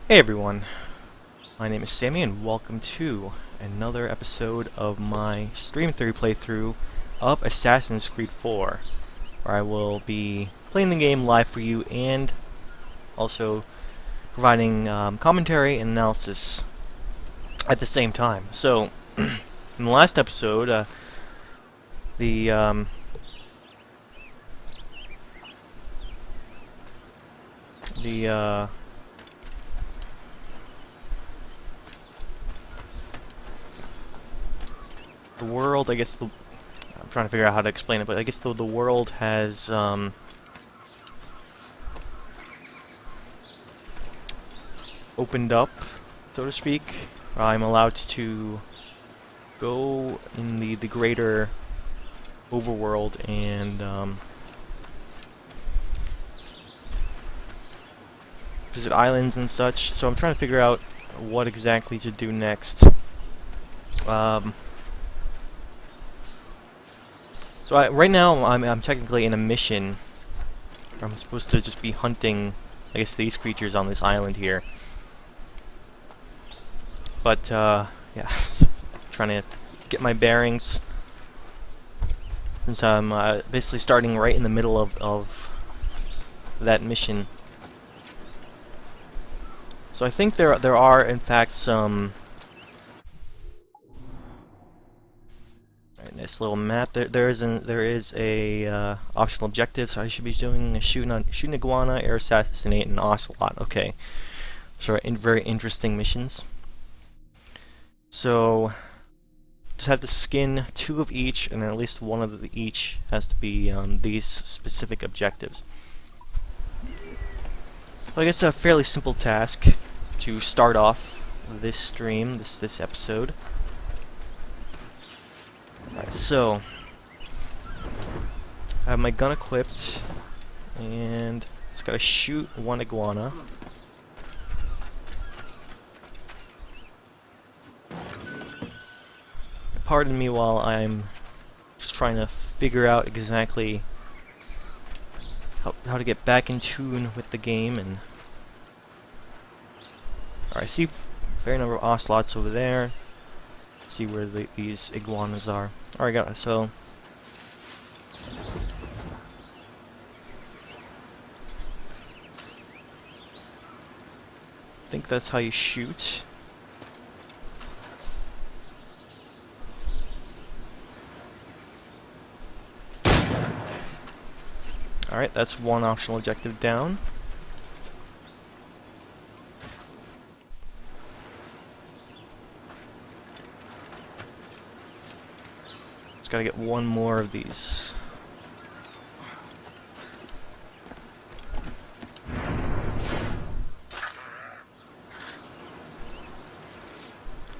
Hey everyone, my name is Sammy and welcome to another episode of my Stream Theory playthrough of Assassin's Creed 4, where I will be playing the game live for you and also providing commentary and analysis at the same time. So, in the last episode, the the world, I guess I'm trying to figure out how to explain it, but I guess the world has opened up, so to speak. I'm allowed to go in the greater overworld and visit islands and such. So I'm trying to figure out what exactly to do next. Right now I'm technically in a mission. I'm supposed to just be hunting, I guess, these creatures on this island here. But yeah, trying to get my bearings since I'm basically starting right in the middle of that mission. So I think there are in fact some. Nice little map. There is a optional objective. So I should be doing shoot an iguana, air assassinate an ocelot. Okay, so very interesting missions. So just have to skin 2 of each, and then at least 1 of each has to be these specific objectives. So I guess a fairly simple task to start off this stream, this episode. Alright, so I have my gun equipped, and just gotta shoot 1 iguana. Pardon me while I'm just trying to figure out exactly how to get back in tune with the game. And alright, I see a fair number of ocelots over there. See where these iguanas are. Alright, got it. So I think that's how you shoot. Alright, that's 1 optional objective down. Just gotta get 1 more of these.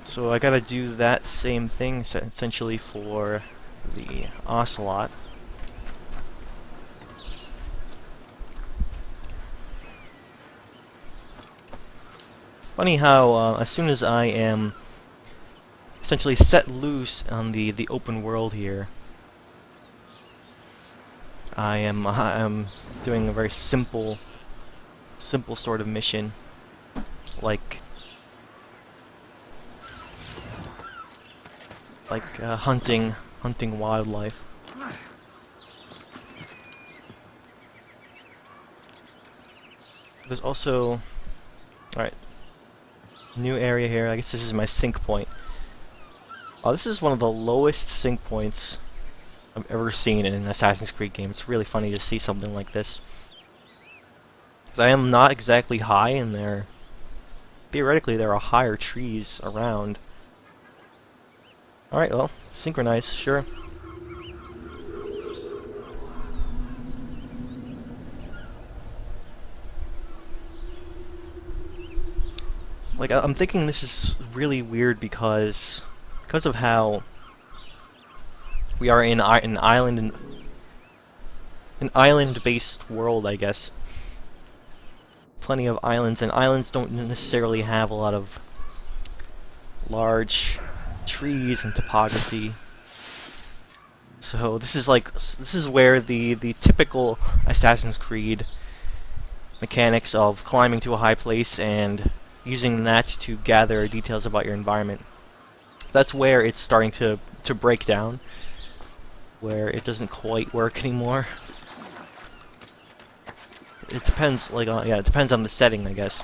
So I gotta do that same thing essentially for the ocelot. Funny how as soon as I am essentially set loose on the open world here, I am doing a very simple sort of mission, like hunting wildlife. There's also, alright, new area here. I guess this is my sync point. Oh, this is one of the lowest sync points I've ever seen in an Assassin's Creed game. It's really funny to see something like this. I am not exactly high in there. Theoretically, there are higher trees around. Alright, well, synchronize, sure. Like, I'm thinking this is really weird because of how we are in an island-based world, I guess. Plenty of islands, and islands don't necessarily have a lot of large trees and topography. So this is where the typical Assassin's Creed mechanics of climbing to a high place and using that to gather details about your environment. That's where it's starting to break down, where it doesn't quite work anymore. It depends, like, yeah, it depends on the setting, I guess.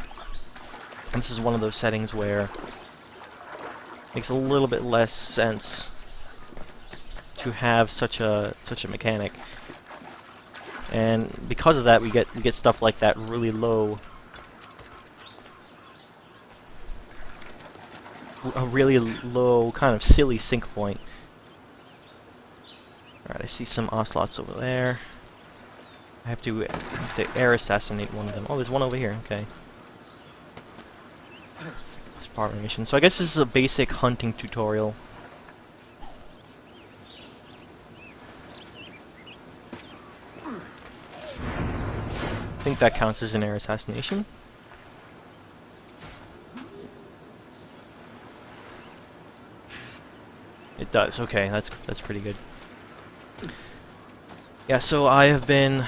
And this is one of those settings where it makes a little bit less sense to have such a mechanic. And because of that, we get stuff like that really low, a really low kind of silly sync point. All right, I see some ocelots over there. I have to air assassinate one of them. Oh, there's one over here. Okay. It's part of the mission. So I guess this is a basic hunting tutorial. I think that counts as an air assassination. It does. Okay, that's pretty good. Yeah, so I have been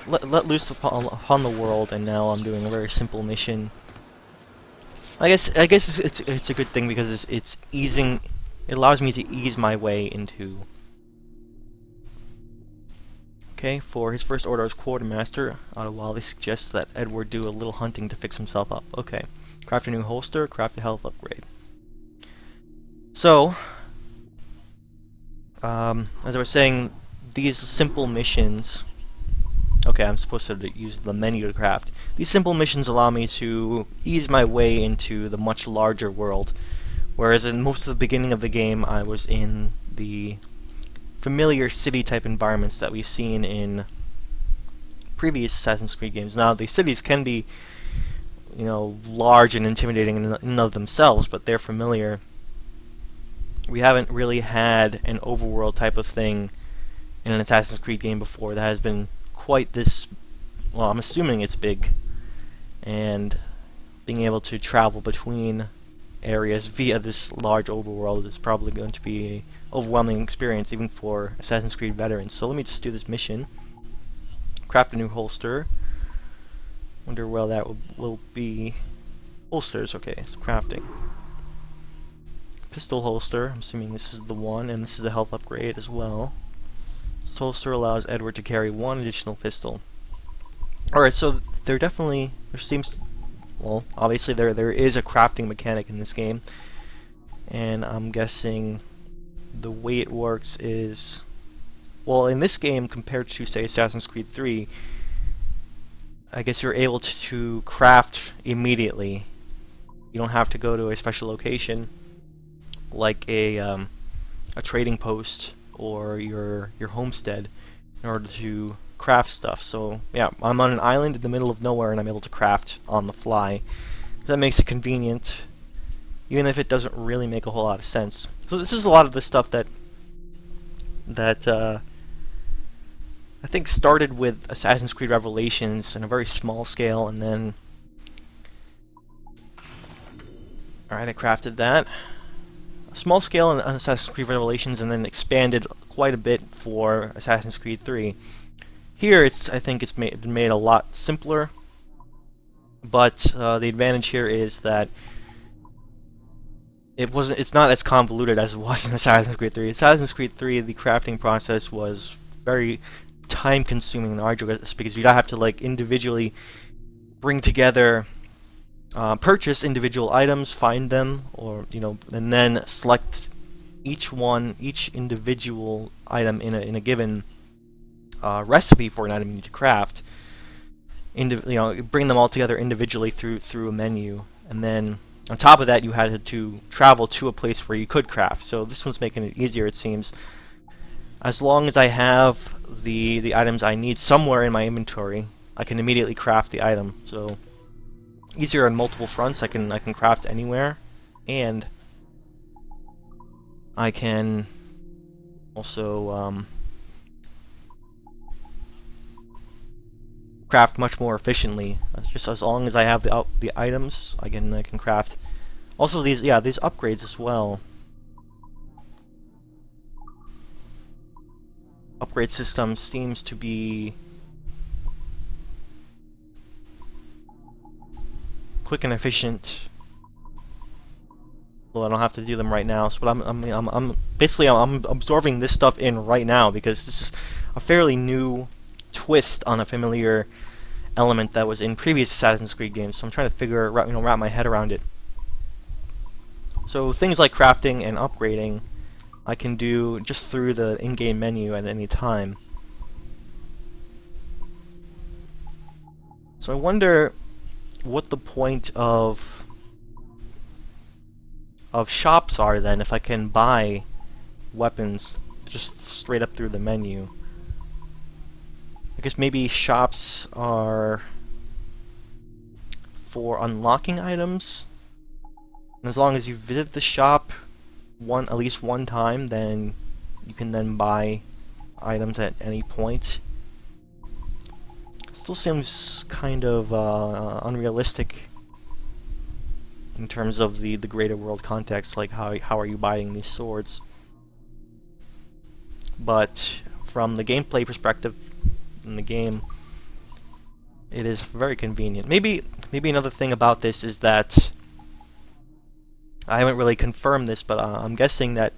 let loose upon the world, and now I'm doing a very simple mission. I guess it's a good thing because it's easing. It allows me to ease my way into. Okay, for his first order as quartermaster, Wally suggests that Edward do a little hunting to fix himself up. Okay, craft a new holster, craft a health upgrade. So, as I was saying, these simple missions. Okay, I'm supposed to use the menu to craft. These simple missions allow me to ease my way into the much larger world, whereas in most of the beginning of the game, I was in the familiar city-type environments that we've seen in previous Assassin's Creed games. Now, the cities can be, you know, large and intimidating in and of themselves, but they're familiar. We haven't really had an overworld type of thing in an Assassin's Creed game before that has been quite this, well, I'm assuming it's big, and being able to travel between areas via this large overworld is probably going to be an overwhelming experience even for Assassin's Creed veterans. So let me just do this mission. Craft a new holster. Wonder where that will be. Holsters, okay, so crafting. Pistol holster, I'm assuming this is the one, and this is a health upgrade as well. This holster allows Edward to carry one additional pistol. Alright, so there seems, well, obviously there is a crafting mechanic in this game, and I'm guessing the way it works is, well, in this game compared to, say, Assassin's Creed 3, I guess you're able to craft immediately. You don't have to go to a special location like a trading post or your homestead in order to craft stuff. So yeah, I'm on an island in the middle of nowhere and I'm able to craft on the fly. That makes it convenient, even if it doesn't really make a whole lot of sense. So this is a lot of the stuff that I think started with Assassin's Creed Revelations in a very small scale, and then alright, I crafted that. A small scale on Assassin's Creed Revelations, and then expanded quite a bit for Assassin's Creed 3. Here, I think it's been made a lot simpler, but the advantage here is that it's not as convoluted as it was in Assassin's Creed 3. Assassin's Creed 3, the crafting process was very time-consuming and arduous because you'd have to like individually bring together, purchase individual items, find them, or and then select each individual item in a given recipe for an item you need to craft. Bring them all together individually through a menu, and then on top of that, you had to travel to a place where you could craft. So this one's making it easier, it seems. As long as I have the items I need somewhere in my inventory, I can immediately craft the item. So easier on multiple fronts. I can craft anywhere, and I can also craft much more efficiently. Just as long as I have the items, I can craft. Also, these upgrades as well. Upgrade system seems to be quick and efficient Well, I don't have to do them right now. So, but I'm basically I'm absorbing this stuff in right now because this is a fairly new twist on a familiar element that was in previous Assassin's Creed games. So I'm trying to wrap my head around it. So things like crafting and upgrading, I can do just through the in-game menu at any time. So I wonder what the point of shops are then if I can buy weapons just straight up through the menu. I guess maybe shops are for unlocking items. And as long as you visit the shop at least one time, then you can then buy items at any point. Still seems kind of unrealistic in terms of the greater world context, like how are you buying these swords? But from the gameplay perspective in the game, it is very convenient. Maybe another thing about this is that I haven't really confirmed this, but I'm guessing that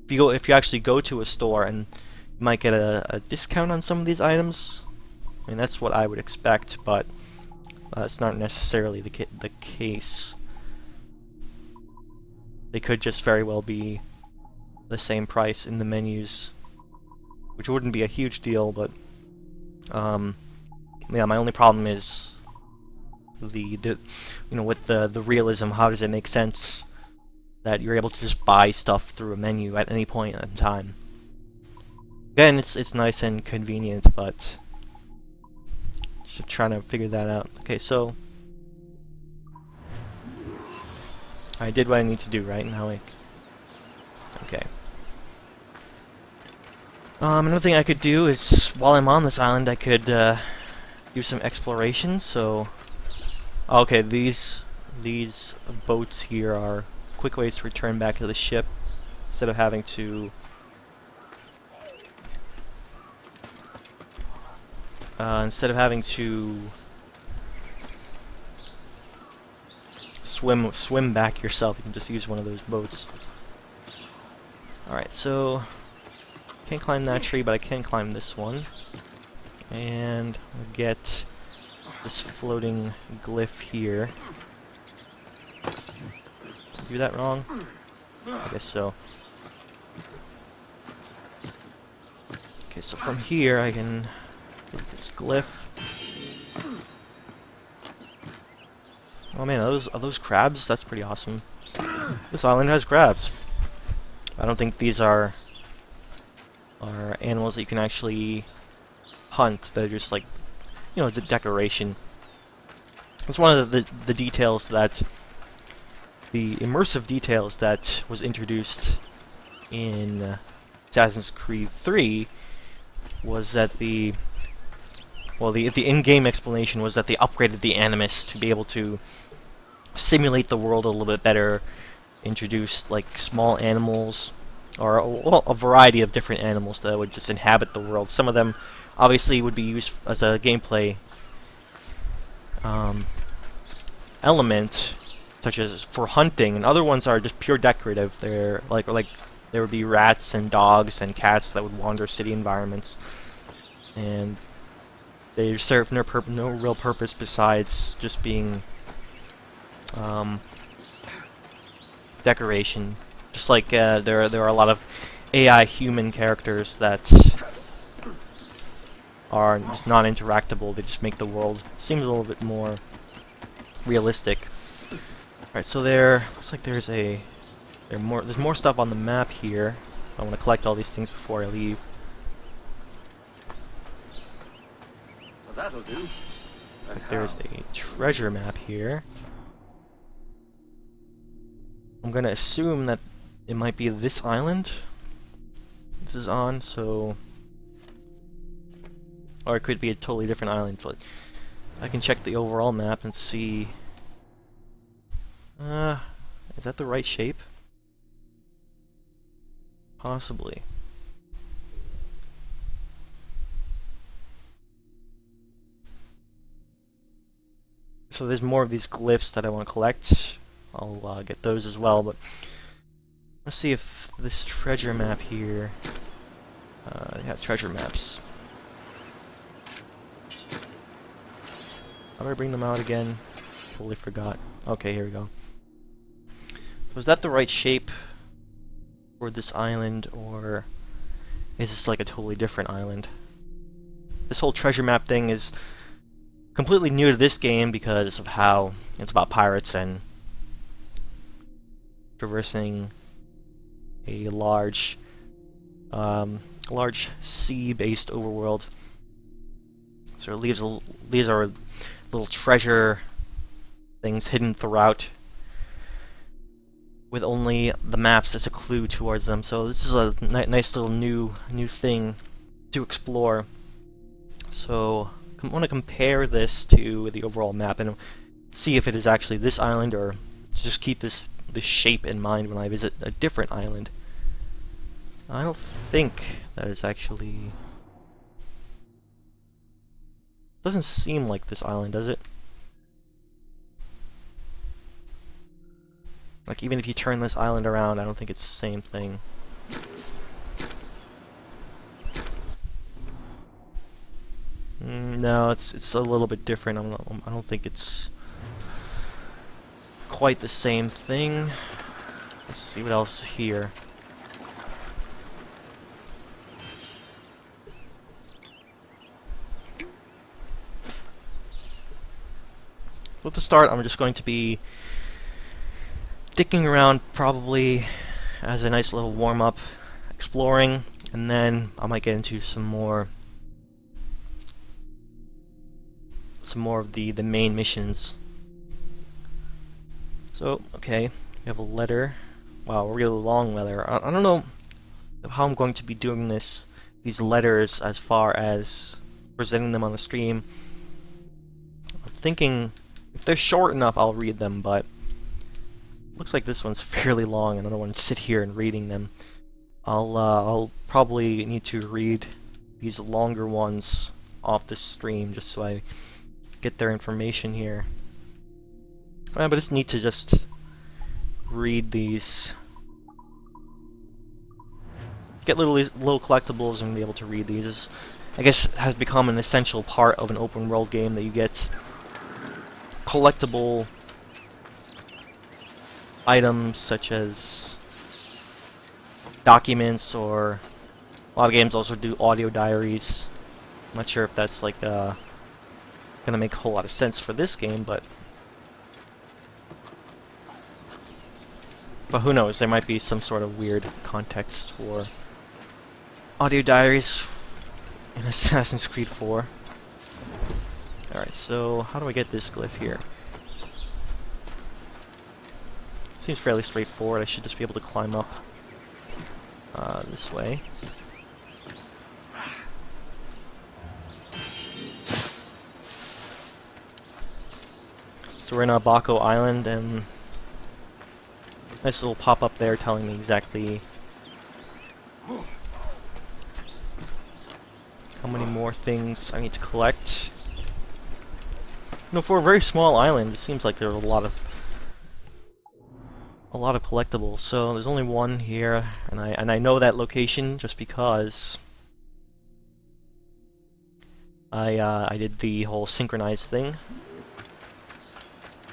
if you actually go to a store, and you might get a discount on some of these items. I mean, that's what I would expect, but it's not necessarily the case. They could just very well be the same price in the menus, which wouldn't be a huge deal, but yeah, my only problem is with the realism. How does it make sense that you're able to just buy stuff through a menu at any point in time? Again, it's nice and convenient, but just trying to figure that out. Okay, so I did what I need to do, right? Now okay. Another thing I could do is, while I'm on this island, I could do some exploration. So, okay, these boats here are quick ways to return back to the ship instead of having to swim back yourself. You can just use one of those boats. Alright, so can't climb that tree, but I can climb this one. And I'll get this floating glyph here. Do that wrong? I guess so. Okay, so from here I can get this glyph. Oh man, are those crabs? That's pretty awesome. This island has crabs. I don't think these are animals that you can actually hunt. They're just like, it's a decoration. It's one of the details that the immersive details that was introduced in Assassin's Creed 3 was that the in-game explanation was that they upgraded the Animus to be able to simulate the world a little bit better, introduced like small animals, or a variety of different animals that would just inhabit the world. Some of them obviously would be used as a gameplay element, such as for hunting, and other ones are just pure decorative. They're like there would be rats and dogs and cats that would wander city environments, and they serve no real purpose besides just being decoration. Just like there are a lot of AI human characters that are just non-interactable. They just make the world seem a little bit more realistic. Alright, so looks like there's more stuff on the map here. I want to collect all these things before I leave. Well, that'll do. There's a treasure map here. I'm gonna assume that it might be this island this is on, so... Or it could be a totally different island, but I can check the overall map and see... is that the right shape? Possibly. So there's more of these glyphs that I want to collect. I'll get those as well. But let's see if this treasure map here. Yeah, treasure maps. How do I bring them out again? Totally forgot. Okay, here we go. Was that the right shape for this island, or is this like a totally different island? This whole treasure map thing is completely new to this game because of how it's about pirates and traversing a large sea-based overworld. So these are little treasure things hidden throughout, with only the maps as a clue towards them. So this is a nice little new thing to explore. So I want to compare this to the overall map and see if it is actually this island, or just keep this shape in mind when I visit a different island. I don't think that is actually... Doesn't seem like this island, does it? Like, even if you turn this island around, I don't think it's the same thing. No, it's a little bit different. I don't think it's quite the same thing. Let's see what else is here. Well, to start, I'm just going to be dicking around, probably as a nice little warm-up, exploring, and then I might get into some more of the main missions. So, okay, we have a letter. Wow, a really long letter. I don't know how I'm going to be doing these letters as far as presenting them on the stream. I'm thinking if they're short enough, I'll read them, but looks like this one's fairly long, and I don't want to sit here and reading them. I'll probably need to read these longer ones off the stream just so I get their information here. But it's neat to just read these. Get little collectibles and be able to read these. I guess has become an essential part of an open world game that you get collectible items such as documents, or a lot of games also do audio diaries. I'm not sure if that's like gonna make a whole lot of sense for this game, but who knows, there might be some sort of weird context for audio diaries in Assassin's Creed 4. Alright, so how do I get this glyph here? Seems fairly straightforward. I should just be able to climb up this way. So we're in Abaco Island, and nice little pop-up there telling me exactly how many more things I need to collect. You know, for a very small island, it seems like there are a lot of collectibles. So there's only one here, and I know that location just because I did the whole synchronized thing.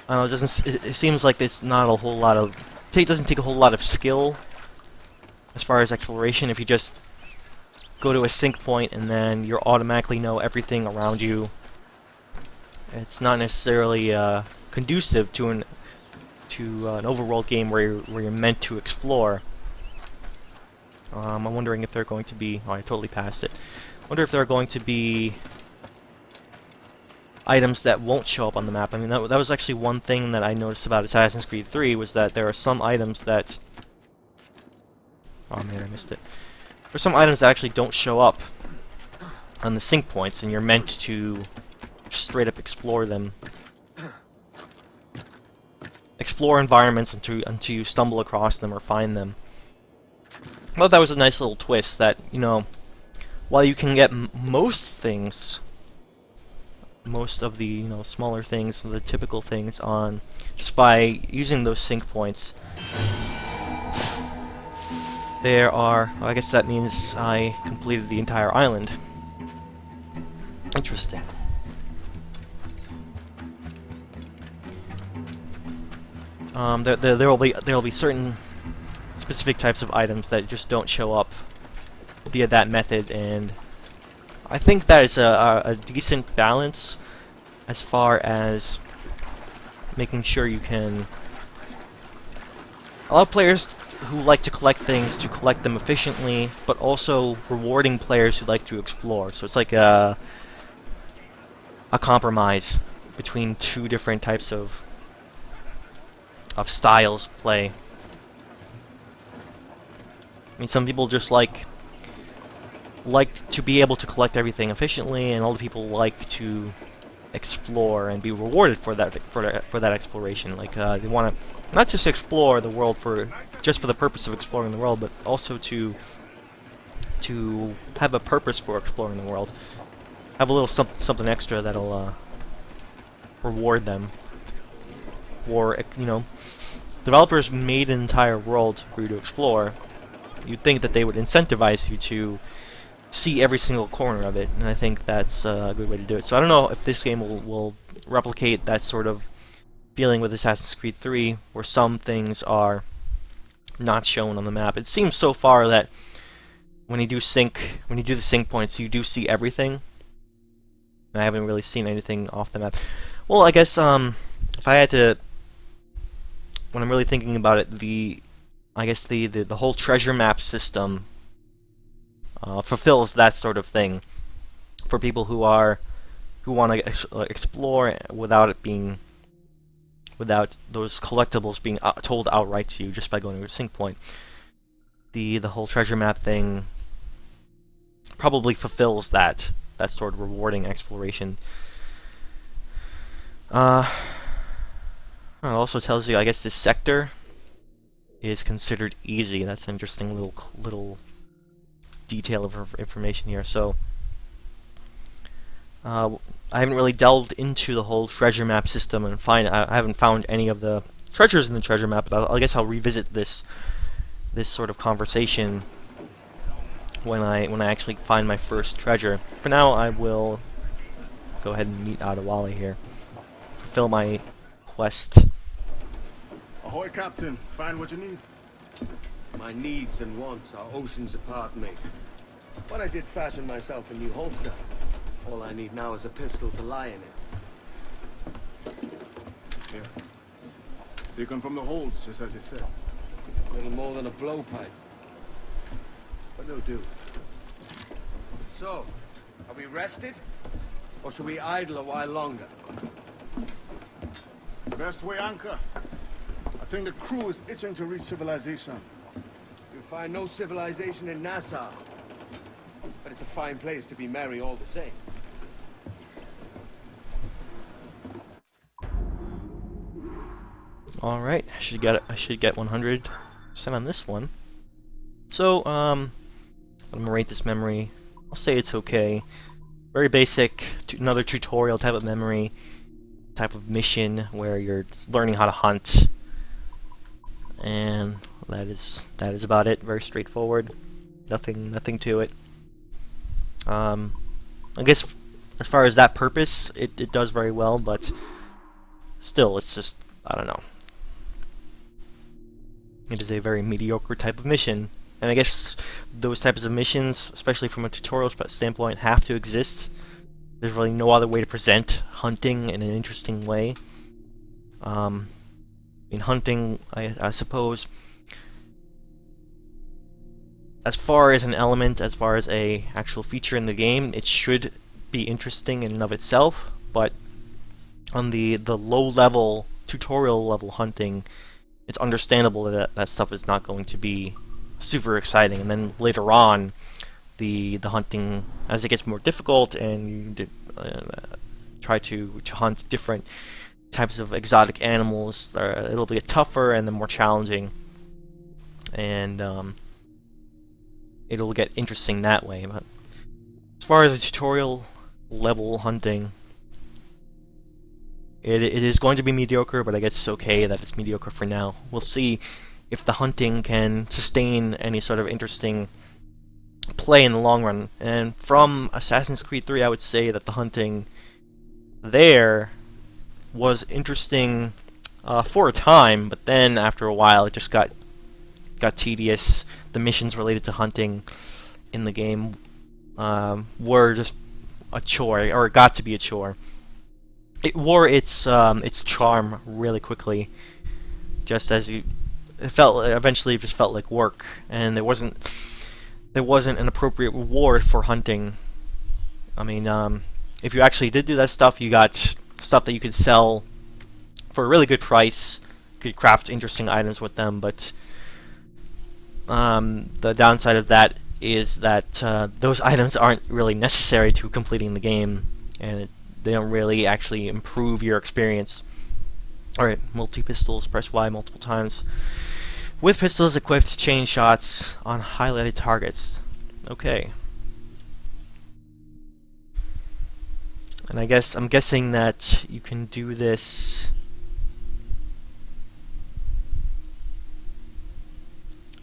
I don't know, it seems like there's not a whole lot of... It doesn't take a whole lot of skill as far as exploration if you just go to a sync point and then you automatically know everything around you. It's not necessarily conducive to an overworld game where you're meant to explore. I'm wondering if they're going to be... Oh, I totally passed it. I wonder if there are going to be items that won't show up on the map. I mean, that was actually one thing that I noticed about Assassin's Creed 3, was that there are some items that... Oh man, I missed it. There are some items that actually don't show up on the sync points, and you're meant to straight up explore them. Explore environments until you stumble across them or find them. I thought that was a nice little twist, that, you know, while you can get most things most of the smaller things, the typical things on just by using those sync points. There are, I guess that means I completed the entire island. Interesting. There will be certain specific types of items that just don't show up via that method, and I think that is a decent balance as far as making sure you can allow players who like to collect things to collect them efficiently, but also rewarding players who like to explore. So it's like a compromise between two different types of styles of play. I mean, some people just like to be able to collect everything efficiently, and other people like to explore and be rewarded for that exploration. Like they want to not just explore the world just for the purpose of exploring the world, but also to have a purpose for exploring the world. Have a little something extra that'll reward them. Or developers made an entire world for you to explore. You'd think that they would incentivize you to see every single corner of it, and I think that's a good way to do it. So I don't know if this game will replicate that sort of feeling with Assassin's Creed 3, where some things are not shown on the map. It seems so far that when you do the sync points, you do see everything. I haven't really seen anything off the map. Well, I guess if I had to, when I'm really thinking about it, I guess the whole treasure map system fulfills that sort of thing for people who want to explore without those collectibles being told outright to you just by going to a sync point. The whole treasure map thing probably fulfills that sort of rewarding exploration. It also tells you, I guess, this sector is considered easy. That's an interesting little detail of information here. So I haven't really delved into the whole treasure map system and I haven't found any of the treasures in the treasure map, but I guess I'll revisit this sort of conversation when I actually find my first treasure. For now, I will go ahead and meet Adewale here. Fulfill my quest. Ahoy, Captain. Find what you need. My needs and wants are oceans apart, mate. But I did fashion myself a new holster. All I need now is a pistol to lie in it. Here. Taken from the holds, just as you said. A little more than a blowpipe. But it'll do. So, are we rested? Or should we idle a while longer? Best way anchor. I think the crew is itching to reach civilization. You'll find no civilization in Nassau. But it's a fine place to be merry all the same. All right, I should get 100% on this one. So I'm gonna rate this memory. I'll say it's okay. Very basic, another tutorial type of memory, type of mission where you're learning how to hunt, and that is about it. Very straightforward. Nothing to it. I guess as far as that purpose, it does very well, but still, it's just, I don't know. It is a very mediocre type of mission, and I guess those types of missions, especially from a tutorial standpoint, have to exist. There's really no other way to present hunting in an interesting way. In hunting, I suppose, as far as an element, as far as a actual feature in the game, it should be interesting in and of itself, but on the low-level, tutorial-level hunting, it's understandable that that stuff is not going to be super exciting. And then later on, the hunting, as it gets more difficult and you try to hunt different types of exotic animals, it'll get tougher and then more challenging, and it'll get interesting that way. But as far as the tutorial level hunting, it is going to be mediocre, but I guess it's okay that it's mediocre for now. We'll see if the hunting can sustain any sort of interesting play in the long run. And from Assassin's Creed 3, I would say that the hunting there was interesting for a time, but then after a while it just got tedious. The missions related to hunting in the game were just a chore, or it got to be a chore. It wore its charm really quickly, just as it eventually just felt like work, and there wasn't an appropriate reward for hunting. I mean, if you actually did do that stuff, you got stuff that you could sell for a really good price. You could craft interesting items with them, but the downside of that is that those items aren't really necessary to completing the game, and they don't really actually improve your experience. Alright, multi-pistols, press Y multiple times. With pistols equipped, chain shots on highlighted targets. Okay. And I'm guessing that you can do this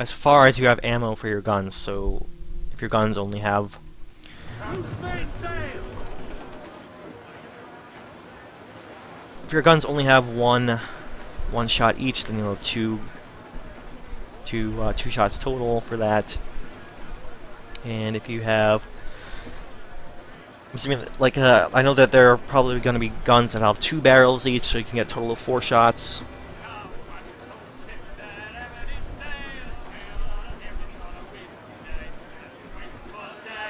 as far as you have ammo for your guns. So if your guns only have one shot each, then you'll have two shots total for that. And if you have, I'm assuming that, like, I know that there are probably going to be guns that have 2 barrels each, so you can get a total of 4 shots.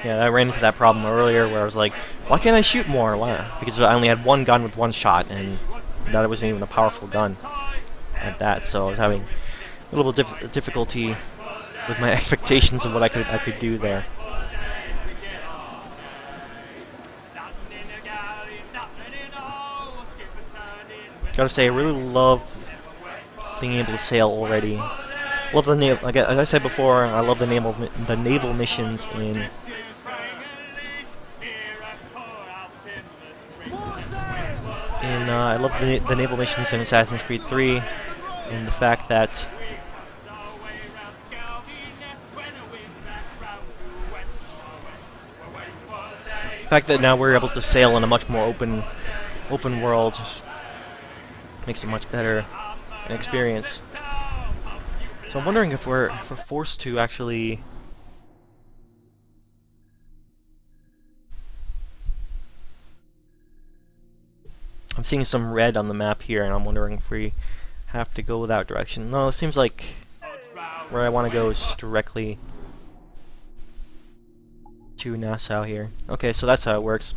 Yeah, I ran into that problem earlier where I was like, why can't I shoot more? Why? Because I only had one gun with 1 shot, and that wasn't even a powerful gun at that, so I was having a little bit difficulty with my expectations of what I could do there. Gotta say, I really love being able to sail already. Love the naval. Like as I said before, I love the naval missions in. I love the naval missions in Assassin's Creed 3, and the fact that now we're able to sail in a much more open world makes it much better an experience. So I'm wondering if we're forced to actually I'm seeing some red on the map here, and I'm wondering if we have to go that direction. No, it seems like where I want to go is just directly to Nassau here. Okay, so that's how it works.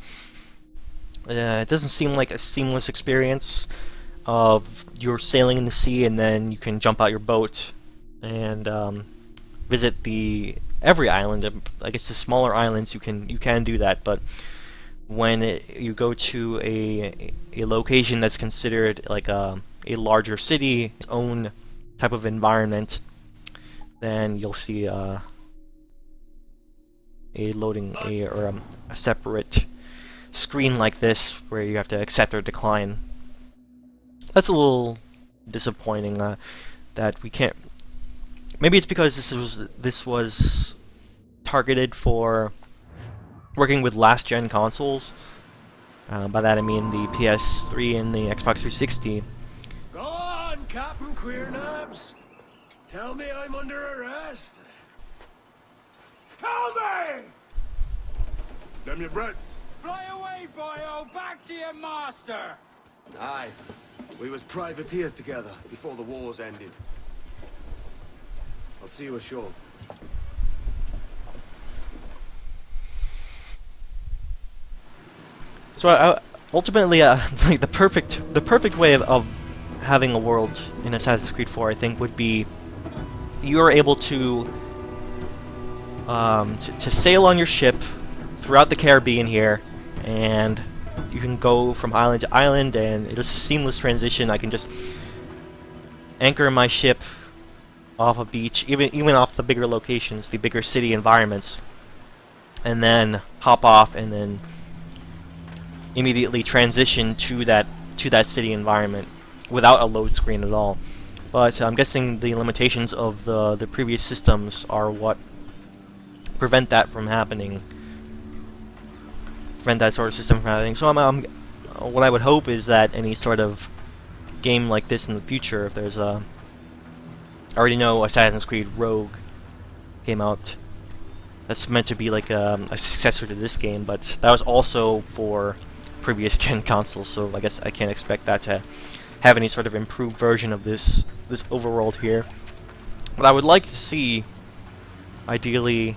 It doesn't seem like a seamless experience of you're sailing in the sea and then you can jump out your boat and visit every island. I guess the smaller islands you can do that, but when you go to a location that's considered like a larger city, its own type of environment, then you'll see a separate screen like this where you have to accept or decline. That's a little disappointing that we can't. Maybe it's because this was targeted for working with last-gen consoles. By that I mean the PS3 and the Xbox 360. Go on, Captain Queernabs. Tell me I'm under arrest. Tell me! Them your breads. Fly away, boyo! Back to your master! Aye. We was privateers together before the wars ended. I'll see you ashore. So ultimately, like the perfect way of having a world in Assassin's Creed 4, I think, would be you're able to sail on your ship throughout the Caribbean here, and you can go from island to island, and it's a seamless transition. I can just anchor my ship off a beach, even off the bigger locations, the bigger city environments, and then hop off and then immediately transition to to that city environment without a load screen at all. But I'm guessing the limitations of the previous systems are what prevent that from happening. Prevent that sort of system from happening. So what I would hope is that any sort of game like this in the future, if there's a... I already know Assassin's Creed Rogue came out. That's meant to be like a successor to this game, but that was also for previous gen consoles, so I guess I can't expect that to have any sort of improved version of this overworld here. But I would like to see, ideally,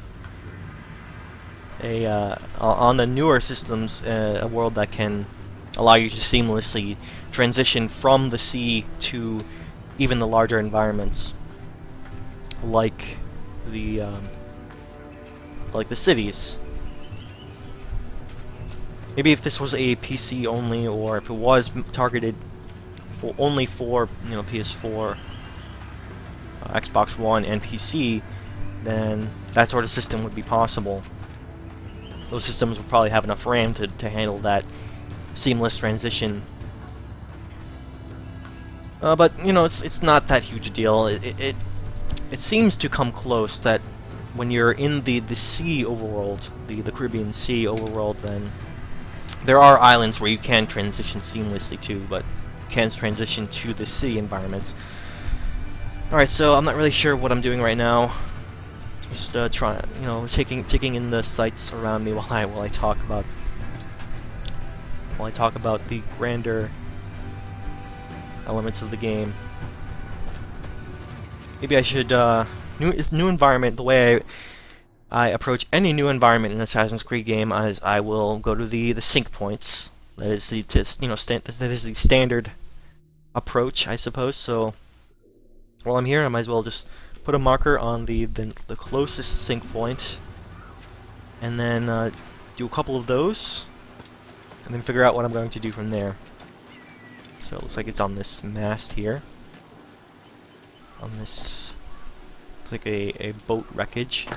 on the newer systems, a world that can allow you to seamlessly transition from the sea to even the larger environments, like the cities. Maybe if this was a PC only, or if it was targeted only for PS4, Xbox One, and PC, then that sort of system would be possible. Those systems would probably have enough RAM to handle that seamless transition. But it's not that huge a deal. It seems to come close that when you're in the sea overworld, the Caribbean Sea overworld, then there are islands where you can transition seamlessly to, but you can't transition to the sea environments. Alright, so I'm not really sure what I'm doing right now. Just trying, taking in the sights around me while I talk about the grander elements of the game. Maybe I should new environment. The way I approach any new environment in an Assassin's Creed game is I will go to the sync points. That is the standard approach, I suppose. So while I'm here, I might as well just put a marker on the closest sync point, and then do a couple of those, and then figure out what I'm going to do from there. So it looks like it's on this mast here. On this, looks like a boat wreckage.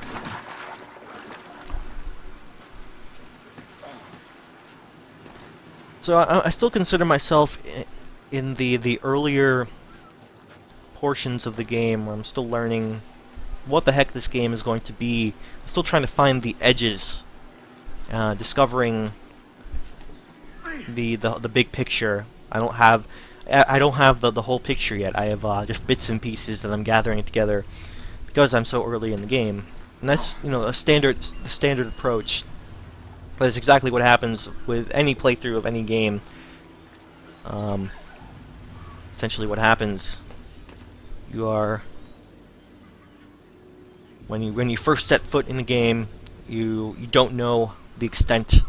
So I still consider myself in the earlier portions of the game where I'm still learning what the heck this game is going to be. I'm still trying to find the edges, discovering the big picture. I don't have the whole picture yet. I have just bits and pieces that I'm gathering together because I'm so early in the game, and that's the standard approach. But it's exactly what happens with any playthrough of any game. Essentially, what happens, you are when you first set foot in the game, you don't know the extent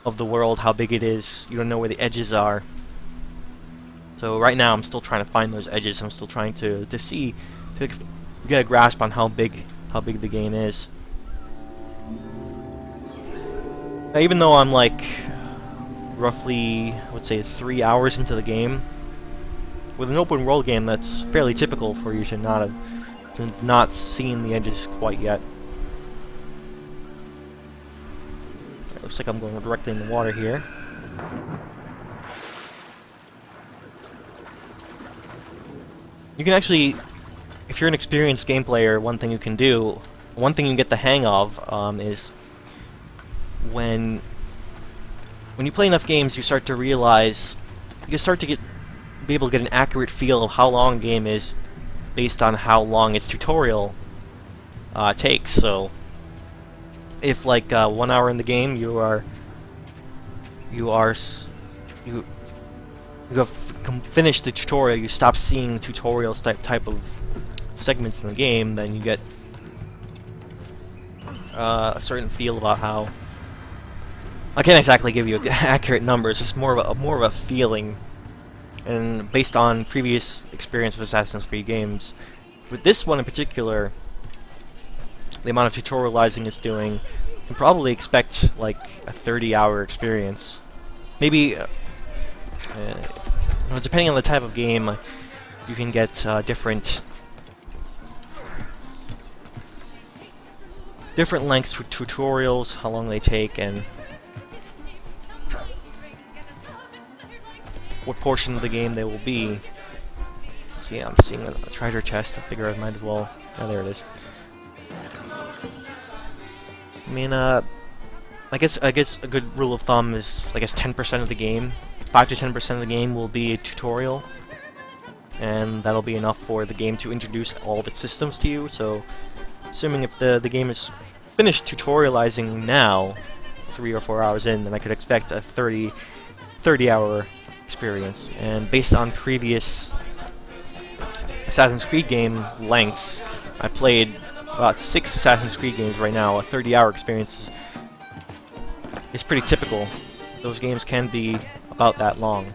of the world, how big it is. You don't know where the edges are. So right now, I'm still trying to find those edges. I'm still trying to get a grasp on how big the game is. Now, even though I'm like roughly, I would say, 3 hours into the game, with an open world game, that's fairly typical for you to not seen the edges quite yet. It looks like I'm going directly in the water here. You can actually, if you're an experienced game player, one thing you can get the hang of, is when you play enough games, you start to realize, be able to get an accurate feel of how long a game is based on how long its tutorial takes. So if like 1 hour in the game you have finished the tutorial, you stop seeing tutorial type of segments in the game, then you get a certain feel about how. I can't exactly give you accurate numbers. It's more of a feeling, and based on previous experience with Assassin's Creed games, with this one in particular, the amount of tutorializing it's doing, you can probably expect like a 30-hour experience. Maybe, depending on the type of game, you can get different lengths for tutorials, how long they take, and what portion of the game they will be. See, I'm seeing a treasure chest. I figure I might as well. Oh, there it is. I mean, I guess a good rule of thumb is, I guess, 10% of the game, 5 to 10% of the game will be a tutorial, and that'll be enough for the game to introduce all of its systems to you. So, assuming if the game is finished tutorializing now, 3 or 4 hours in, then I could expect a 30-hour experience. And based on previous Assassin's Creed game lengths, I played about 6 Assassin's Creed games right now. A 30-hour experience is pretty typical. Those games can be about that long.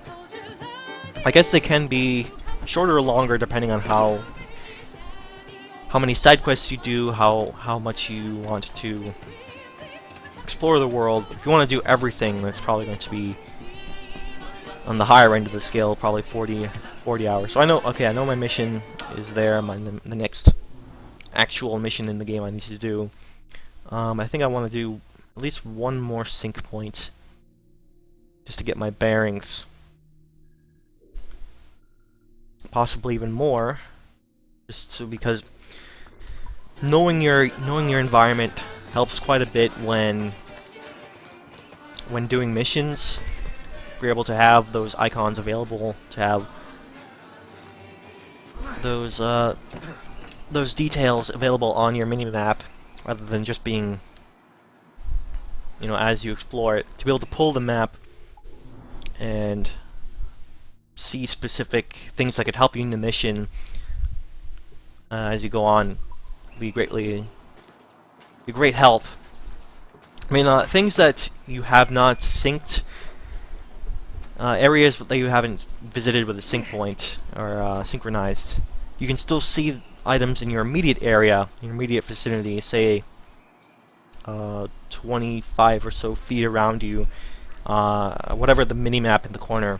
I guess they can be shorter or longer depending on how many side quests you do, how much you want to explore the world. If you want to do everything, that's probably going to be on the higher end of the scale, probably 40 hours. So I know my mission is there, the next actual mission in the game I need to do. I think I want to do at least one more sync point just to get my bearings. Possibly even more, just so because knowing your environment helps quite a bit when doing missions. If you're able to have those icons available, to have those details available on your mini-map, rather than just being, you know, as you explore it, to be able to pull the map and see specific things that could help you in the mission as you go on, be a great help. I mean, things that you have not synced, areas that you haven't visited with a sync point or synchronized, you can still see items in your immediate area, your immediate vicinity, say 25 or so feet around you, whatever the mini-map in the corner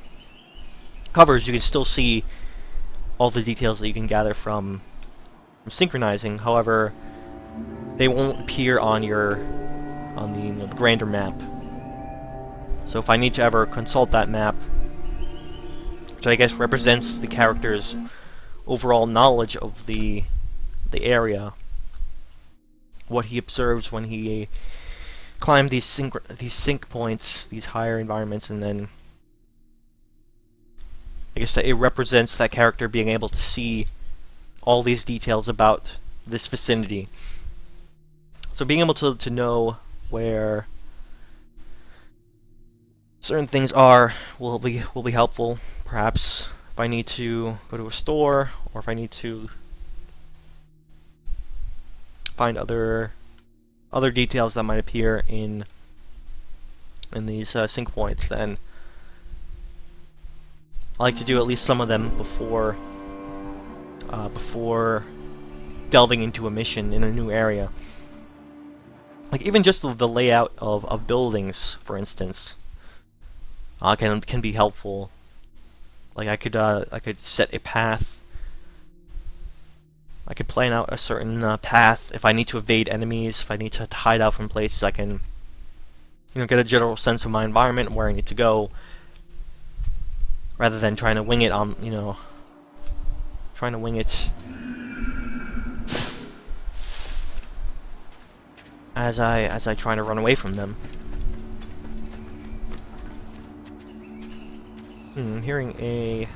covers. You can still see all the details that you can gather from synchronizing. However, they won't appear on the grander map. So if I need to ever consult that map, which I guess represents the character's overall knowledge of the area, what he observes when he climbed these sync points, these higher environments, and then I guess that it represents that character being able to see all these details about this vicinity. So being able to know where certain things are will be helpful. Perhaps if I need to go to a store, or if I need to find other details that might appear in these sync points, then I like to do at least some of them before delving into a mission in a new area. Like even just the layout of buildings, for instance, can be helpful. Like I could set a path. I could plan out a certain path. If I need to evade enemies, if I need to hide out from places, I can, you know, get a general sense of my environment and where I need to go, rather than trying to wing it on, you know, as I try to run away from them. I'm hearing a...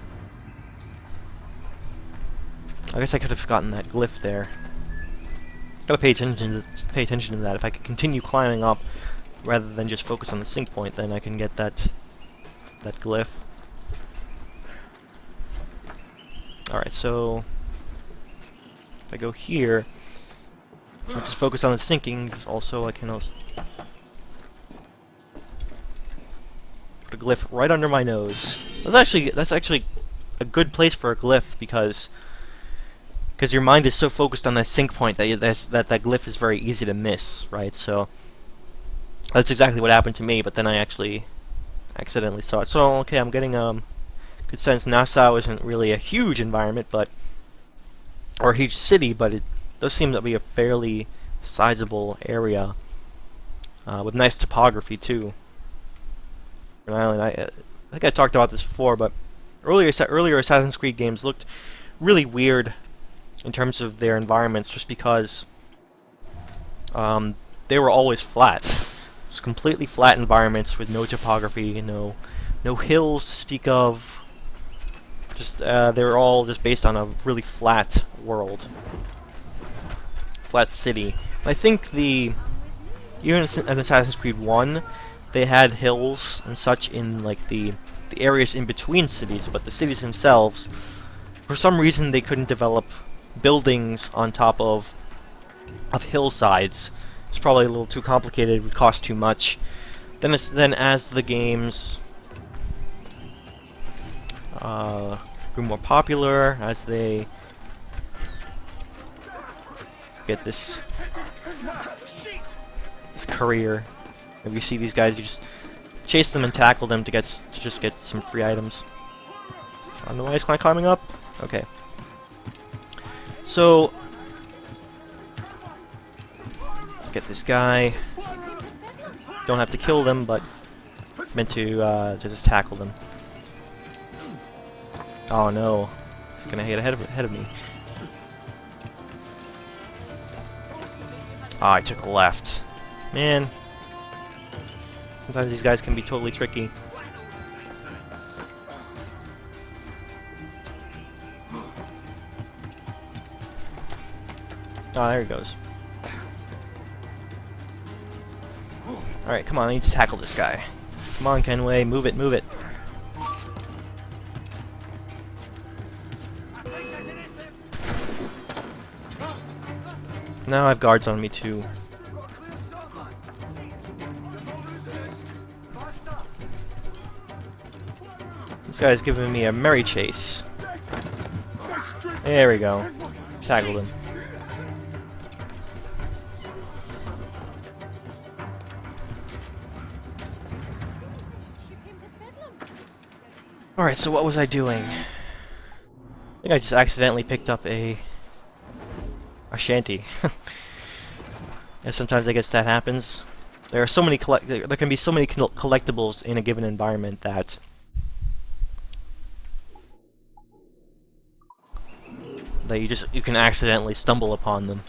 I guess I could have gotten that glyph there. Gotta pay attention to that. If I could continue climbing up rather than just focus on the sync point, then I can get that glyph. Alright, so if I go here, I just focus on the sinking. Also, I can also put a glyph right under my nose. That's actually a good place for a glyph, because your mind is so focused on that sync point that that glyph is very easy to miss, right? So that's exactly what happened to me. But then I actually accidentally saw it. So okay, I'm getting good sense. Nassau isn't really a huge environment, or a huge city, but it does seem to be a fairly sizable area with nice topography too. For an island, think I talked about this before, but earlier Assassin's Creed games looked really weird in terms of their environments, just because they were always flat. Just completely flat environments with no topography, no hills to speak of. Just they were all just based on a really flat world, flat city. And I think even in Assassin's Creed 1, they had hills and such in like the areas in between cities, but the cities themselves, for some reason, they couldn't develop buildings on top of hillsides. It's probably a little too complicated. It would cost too much. Then as the games grew more popular, as they get this career, if you see these guys, you just chase them and tackle them to just get some free items. I don't know why he's climbing up. Okay. So let's get this guy. Don't have to kill them, but meant to just tackle them. Oh no, he's gonna get ahead of me. Ah, I took a left. Man, sometimes these guys can be totally tricky. Oh, there he goes. Alright, come on, I need to tackle this guy. Come on, Kenway, move it, move it. Now I have guards on me too. This guy's giving me a merry chase. There we go. Tackled him. Alright, so what was I doing? I think I just accidentally picked up a shanty. And sometimes I guess that happens. There are so many there can be so many collectibles in a given environment that you can accidentally stumble upon them.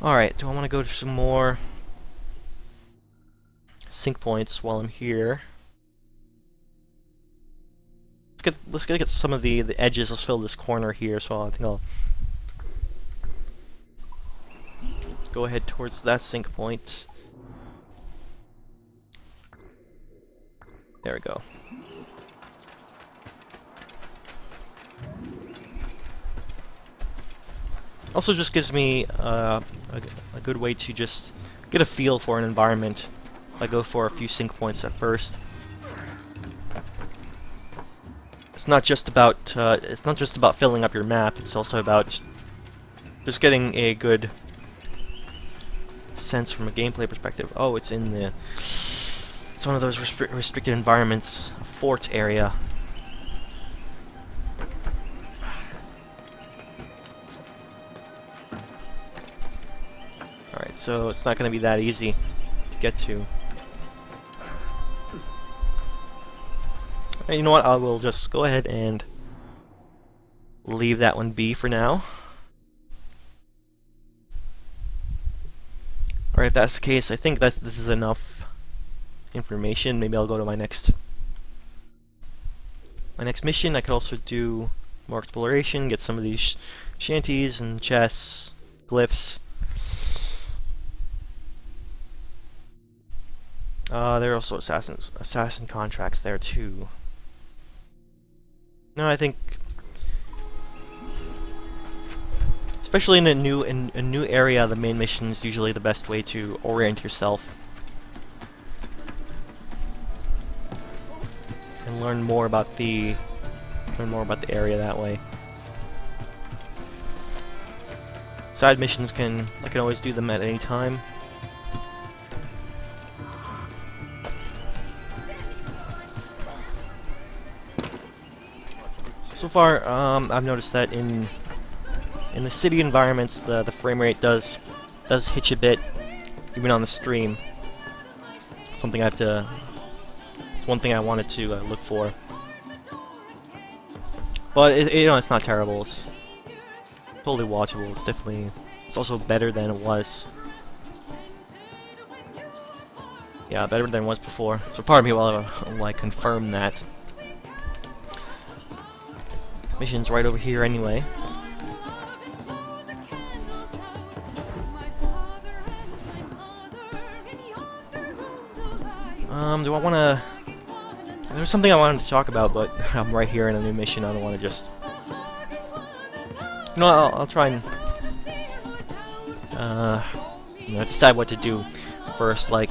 Alright, do I want to go to some more sync points while I'm here? Let's get some of the edges. Let's fill this corner here. So I think I'll go ahead towards that sync point. There we go. Also, just gives me a good way to just get a feel for an environment. I go for a few sync points at first. It's not just about filling up your map. It's also about just getting a good sense from a gameplay perspective. Oh, it's one of those restricted environments, a fort area. All right, so it's not going to be that easy to get to. You know what, I will just go ahead and leave that one be for now. Alright, if that's the case, I think this is enough information. Maybe I'll go to my next mission. I could also do more exploration, get some of these shanties and chests, glyphs. There are also assassin contracts there too. No, I think, especially in a new area, the main mission is usually the best way to orient yourself and learn more about the area that way. Side missions I can always do them at any time. So far, I've noticed that in the city environments, the frame rate does hitch a bit, even on the stream. Something I have to It's one thing I wanted to look for. But you know, it's not terrible. It's totally watchable. It's definitely. It's also better than it was. Yeah, better than it was before. So part of me will like confirm that. Mission's right over here anyway. Do I want to... There's something I wanted to talk about, but I'm right here in a new mission. I don't want to just... No, I'll try and... you know, decide what to do first. Like,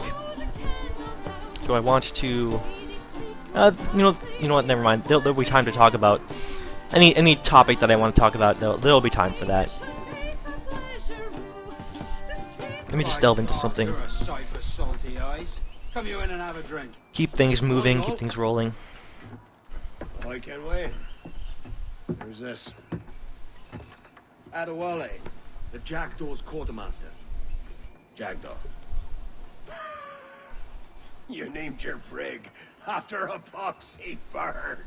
do I want to... you know what? Never mind. There'll be time to talk about any topic that I want to talk about. There'll be time for that. Let me just delve into something. You're a sight for salty eyes. Come you in and have a drink. Keep things moving, keep things rolling. I can wait. Who's this? Adewale, the Jackdaw's quartermaster. Jackdaw. You named your brig after a poxy bird.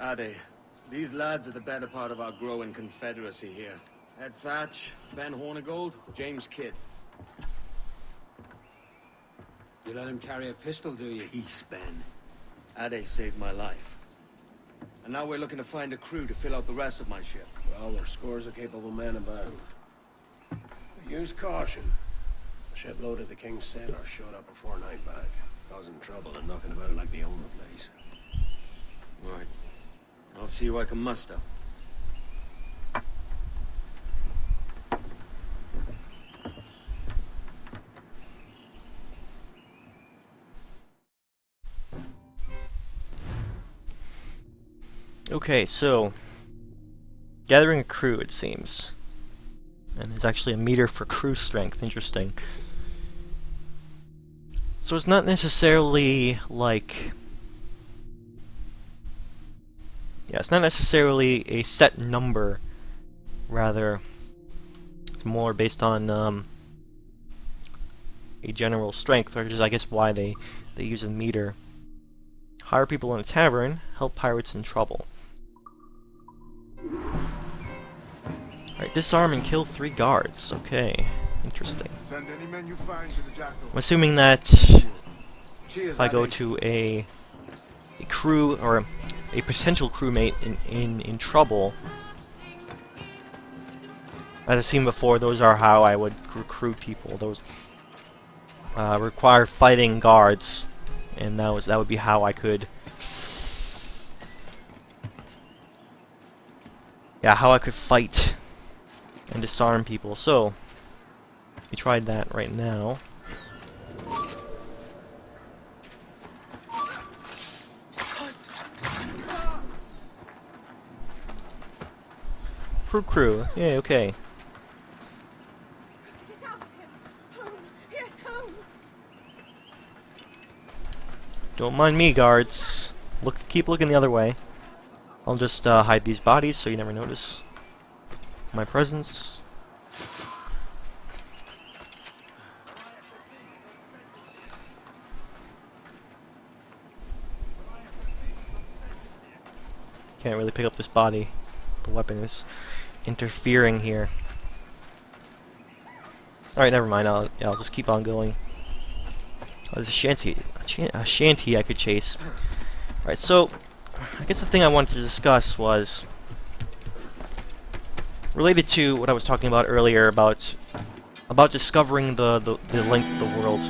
Ade, these lads are the better part of our growing confederacy here. Ed Thatch, Ben Hornigold, James Kidd. You let him carry a pistol, do you? Peace, Ben. Ade saved my life. And now we're looking to find a crew to fill out the rest of my ship. Well, there's scores of capable men about. But use caution. A shipload of the King's sailors showed up before nightback, causing trouble and knocking about like they own the place. Right. I'll see who I can muster. Okay, so gathering a crew, it seems, and there's actually a meter for crew strength. Interesting. So it's not necessarily like, yeah, it's not necessarily a set number. Rather, it's more based on a general strength, which is, I guess, why they use a meter. Hire people in a tavern, help pirates in trouble. Alright, disarm and kill 3 guards. Okay, interesting. Send any men you find to the Jackal. I'm assuming that Cheers, if I go Ade. to a crew or a potential crewmate in trouble, as I've seen before, those are how I would recruit people. Those require fighting guards, and that would be how I could. Yeah, how I could fight and disarm people. So, we tried that right now. Crew. Yeah, okay. Get out of here! Home! Yes, home! Don't mind me, guards. Keep looking the other way. I'll just hide these bodies so you never notice my presence. Can't really pick up this body. The weapon is interfering here. Alright, never mind. I'll just keep on going. Oh, there's a shanty I could chase. Alright, so I guess the thing I wanted to discuss was related to what I was talking about earlier about discovering the length of the world.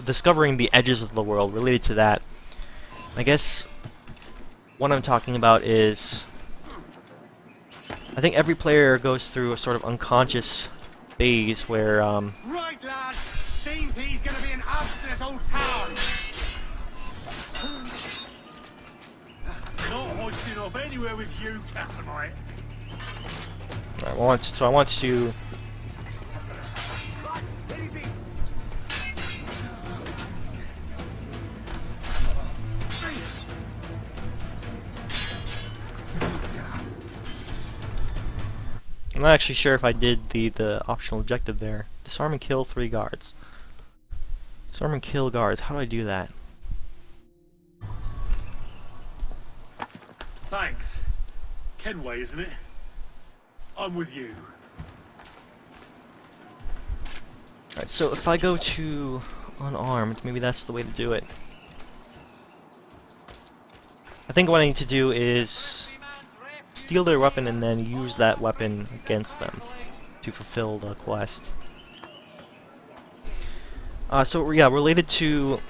Discovering the edges of the world, related to that. I guess what I'm talking about is I think every player goes through a sort of unconscious phase where Right, lads. Seems he's gonna be an obstinate old town. Not hoisting off anywhere with you, Catamite. I want to I'm not actually sure if I did the optional objective there. Disarm and kill 3 guards. Storm and kill guards. How do I do that? Thanks. Kenway, isn't it? I'm with you. Alright, so if I go to unarmed, maybe that's the way to do it. I think what I need to do is steal their weapon and then use that weapon against them to fulfill the quest. So yeah, related to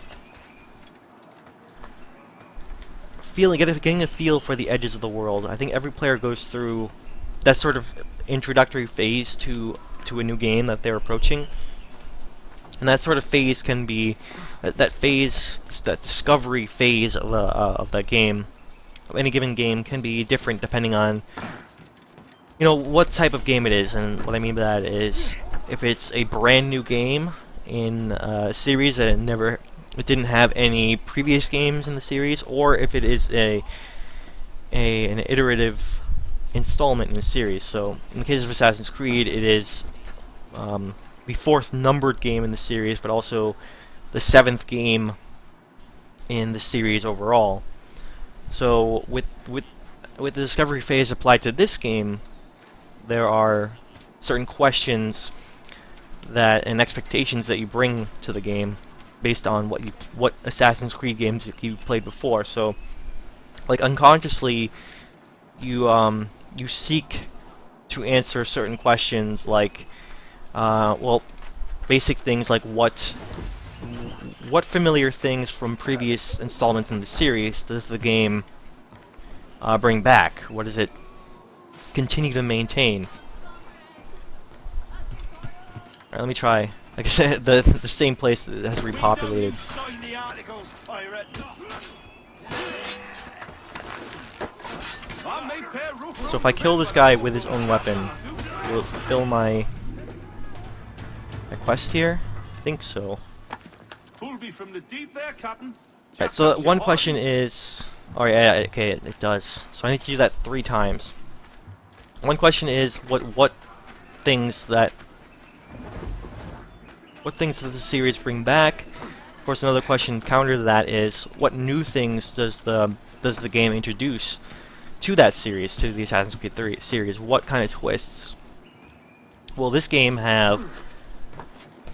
getting a feel for the edges of the world. I think every player goes through that sort of introductory phase to a new game that they're approaching, and that sort of phase can be that discovery phase of that game, of any given game, can be different depending on what type of game it is. And what I mean by that is, if it's a brand new game in a series that it didn't have any previous games in the series, or if it is an iterative installment in the series. So in the case of Assassin's Creed, it is the 4th numbered game in the series, but also the 7th game in the series overall. So with the discovery phase applied to this game, there are certain questions and expectations that you bring to the game based on what Assassin's Creed games you played before. So, like, unconsciously, you seek to answer certain questions, like, well, basic things like what familiar things from previous installments in the series does the game bring back? What does it continue to maintain? Alright, let me try. Like I said, the same place that has repopulated. Sign the articles, pirate. So if I kill this guy with his own weapon, will it fulfill my quest here? I think so. Pull me from the deep there, Captain. Alright, so one question is... Oh yeah, okay, it does. So I need to do that 3 times. One question is, what things does the series bring back? Of course, another question counter to that is, what new things does the game introduce to that series, to the Assassin's Creed 3 series? What kind of twists will this game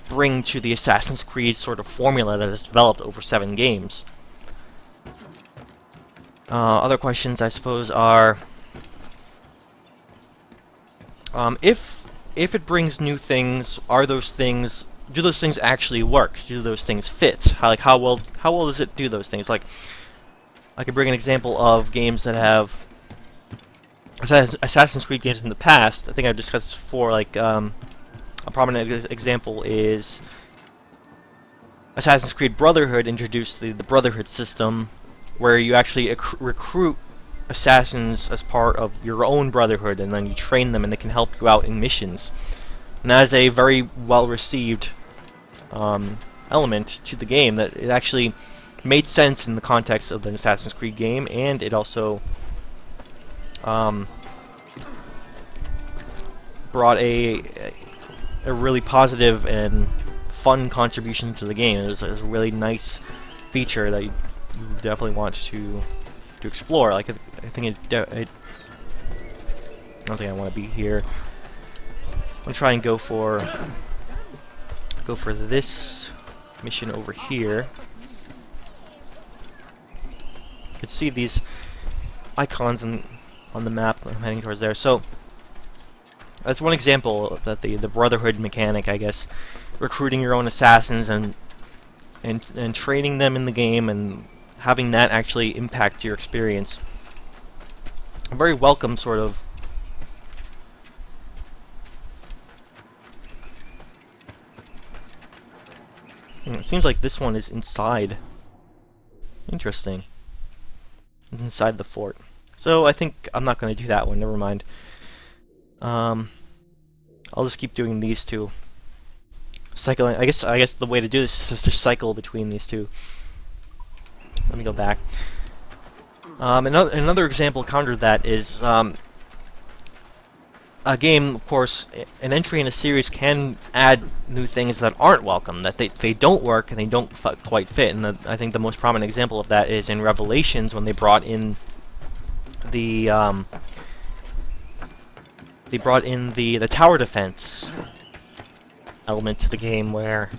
bring to the Assassin's Creed sort of formula that has developed over 7 games? Other questions, I suppose, are if it brings new things, do those things actually work? Do those things fit? How well does it do those things? Like, I could bring an example of games that have Assassin's Creed games in the past. I think I've discussed before. Like, a prominent example is Assassin's Creed Brotherhood introduced the Brotherhood system, where you actually recruit assassins as part of your own Brotherhood, and then you train them, and they can help you out in missions. And that is a very well-received element to the game, that it actually made sense in the context of the Assassin's Creed game, and it also brought a really positive and fun contribution to the game. It was a really nice feature that you definitely want to explore. Like, I think I don't think I want to be here. I'm gonna try and go for this mission over here. You can see these icons on the map. I'm heading towards there. So that's one example that the Brotherhood mechanic, I guess, recruiting your own assassins and training them in the game and having that actually impact your experience. A very welcome sort of it seems like this one is inside. Interesting. It's inside the fort. So I think I'm not going to do that one. Never mind. I'll just keep doing these two. Cycling. I guess the way to do this is to just cycle between these two. Let me go back. Another example counter to that is a game, of course, an entry in a series can add new things that aren't welcome, that they don't work and they don't quite fit. And I think the most prominent example of that is in Revelations, when they brought in the tower defense element to the game, where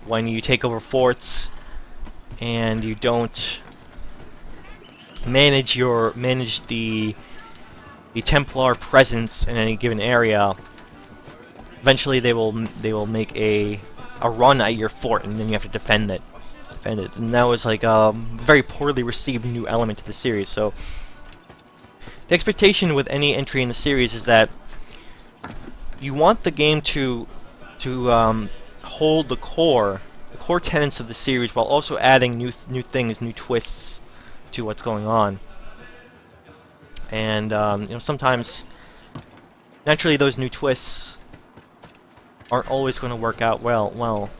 when you take over forts and you don't manage the Templar presence in any given area, eventually they will make a run at your fort, and then you have to defend it. And that was like a very poorly received new element to the series. So the expectation with any entry in the series is that you want the game to hold the core tenets of the series, while also adding new things, new twists to what's going on. And sometimes, naturally, those new twists aren't always going to work out well.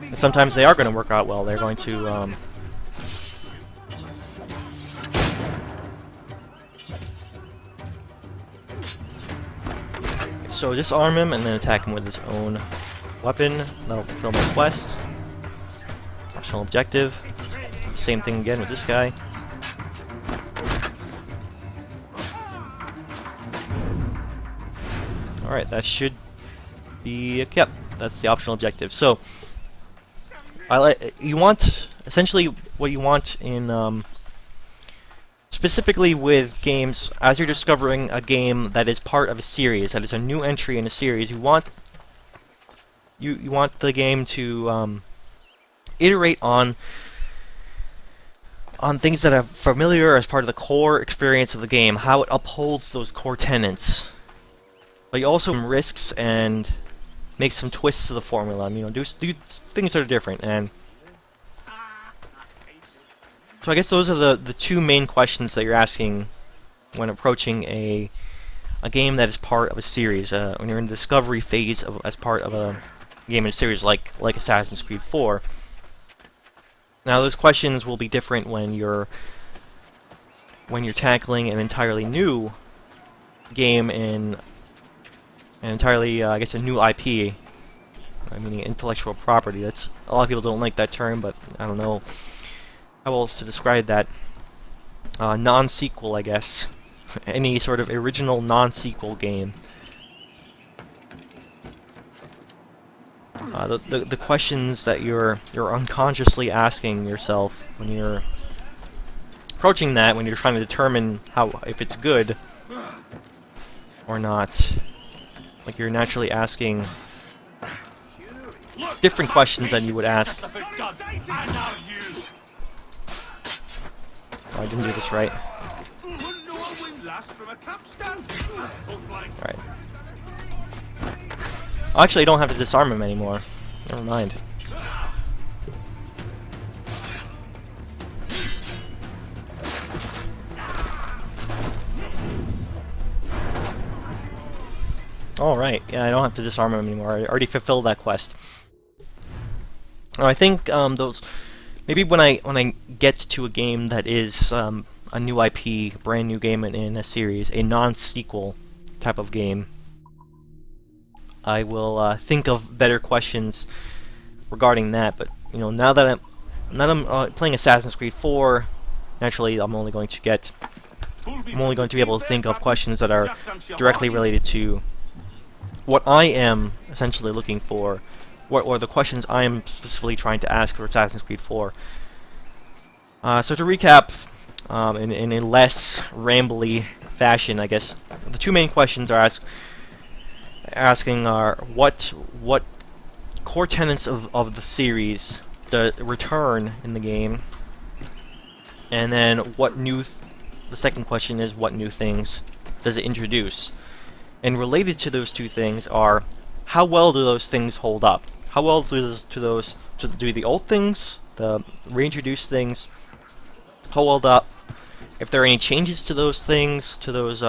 And sometimes they are going to work out well. They're going to so disarm him and then attack him with his own weapon. That'll fulfill my quest. Optional objective. Same thing again with this guy. Alright, that should be... Yep, that's the optional objective. So, you want... Essentially, what you want in... specifically with games, as you're discovering a game that is part of a series, that is a new entry in a series, you want the game to iterate on things that are familiar as part of the core experience of the game, how it upholds those core tenets. But you also risks and make some twists to the formula, and, do things that are different. And so I guess those are the two main questions that you're asking when approaching a game that is part of a series. When you're in the discovery phase as part of a game in a series like Assassin's Creed 4. Now those questions will be different when you're tackling an entirely new game in an entirely, I guess, a new IP. I mean, intellectual property. That's a lot of people don't like that term, but I don't know how else to describe that. Non-sequel, I guess. Any sort of original non-sequel game. The questions that you're unconsciously asking yourself when you're approaching that, when you're trying to determine if it's good or not. Like, you're naturally asking different questions than you would ask. Oh, I didn't do this right. Alright. Actually, I don't have to disarm him anymore. Never mind. Alright, yeah, I don't have to disarm him anymore. I already fulfilled that quest. I think those... Maybe when I get to a game that is a new IP, brand new game in a series, a non-sequel type of game, I will think of better questions regarding that. But now that I'm playing Assassin's Creed 4, naturally I'm only going to be able to think of questions that are directly related to what I am essentially looking for, or the questions I am specifically trying to ask for Assassin's Creed 4. So to recap, in a less rambly fashion, I guess the two main questions are asking are what core tenets of the series the return in the game, and then the second question is what new things does it introduce. And related to those two things are, how well do those things hold up? How well do the old things, the reintroduced things, hold up? If there are any changes to those things, to those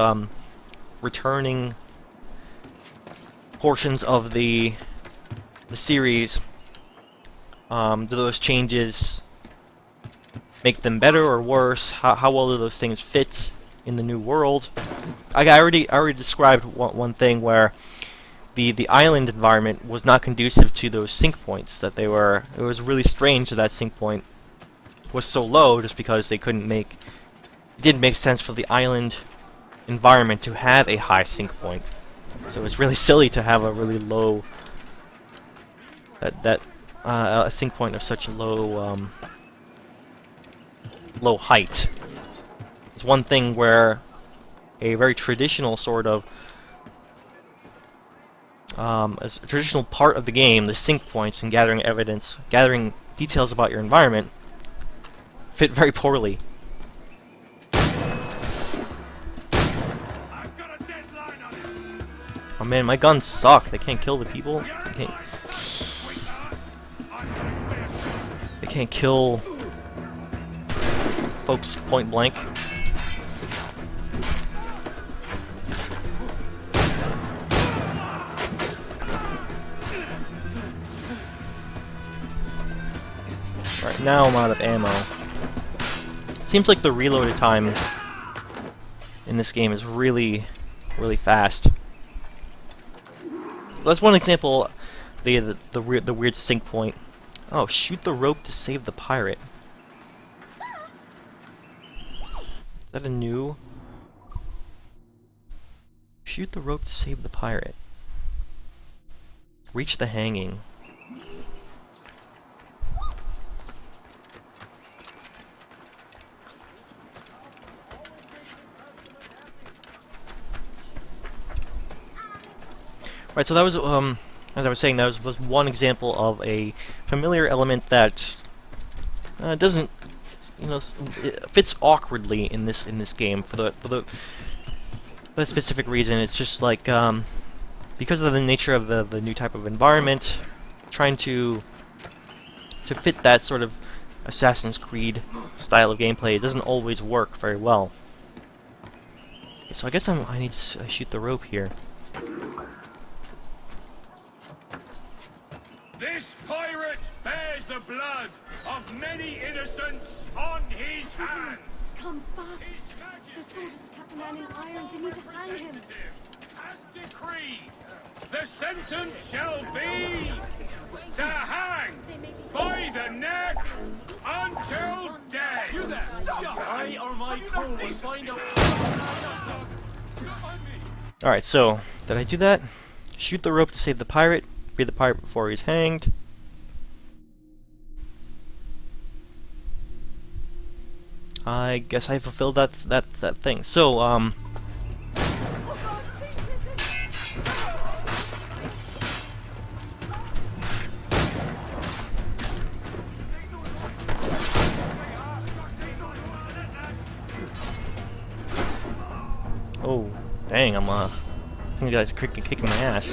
returning portions of the series, Do those changes make them better or worse? How well do those things fit in the new world? I already described one thing where the island environment was not conducive to those sync points. That they were. It was really strange that sync point was so low, just because they couldn't make. It didn't make sense for the island environment to have a high sync point. So it's really silly to have a really low a sync point of such a low low height. It's one thing where a very traditional sort of a traditional part of the game, the sync points and gathering evidence, gathering details about your environment, fit very poorly. Oh man, my guns suck. They can't kill the people. They can't kill folks point blank. Right, now I'm out of ammo. Seems like the reloaded time in this game is really, really fast. That's one example. The weird sync point. Oh, shoot the rope to save the pirate. Is that a new? Shoot the rope to save the pirate. Reach the hanging. Right, so that was, as I was saying, that was one example of a familiar element that doesn't, you know, it fits awkwardly in this game for the specific reason. It's just like because of the nature of the new type of environment, trying to fit that sort of Assassin's Creed style of gameplay, it doesn't always work very well. Okay, so I guess I need to shoot the rope here. This pirate bears the blood of many innocents on his hands. Come fast. His The Majesty, soldiers of Captain Man in irons, they need to hang him. has decreed the sentence shall be to hang by the neck until death. You there? I or my crew will find out. Alright, so, did I do that? Shoot the rope to save the pirate. Free the pirate before he's hanged. I guess I fulfilled that thing. So, oh, dang, I think you guys are kicking my ass.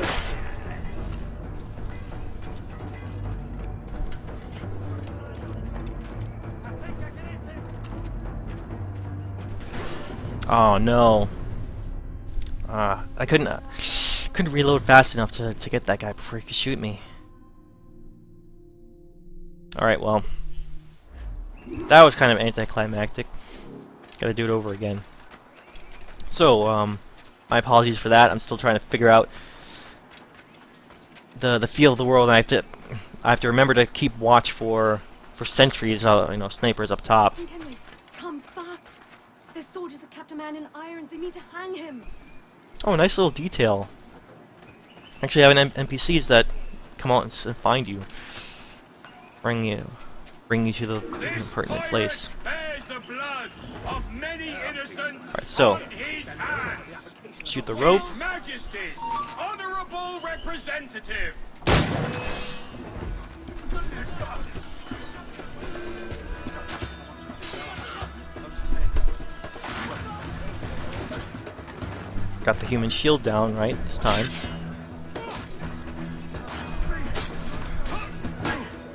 Oh no! I couldn't reload fast enough to get that guy before he could shoot me. All right, well, that was kind of anticlimactic. Gotta do it over again. So, my apologies for that. I'm still trying to figure out the feel of the world, and I have to remember to keep watch for sentries, you know, snipers up top. Come fast. The soldiers of Captain Man in irons, they need to hang him. Oh, nice little detail. Actually, I have NPCs that come out and find you, bring you to the pertinent place. Bears the blood of many innocents. Alright, so on his hands. shoot the rope. His Majesty's honorable representative. Got the human shield down right this time.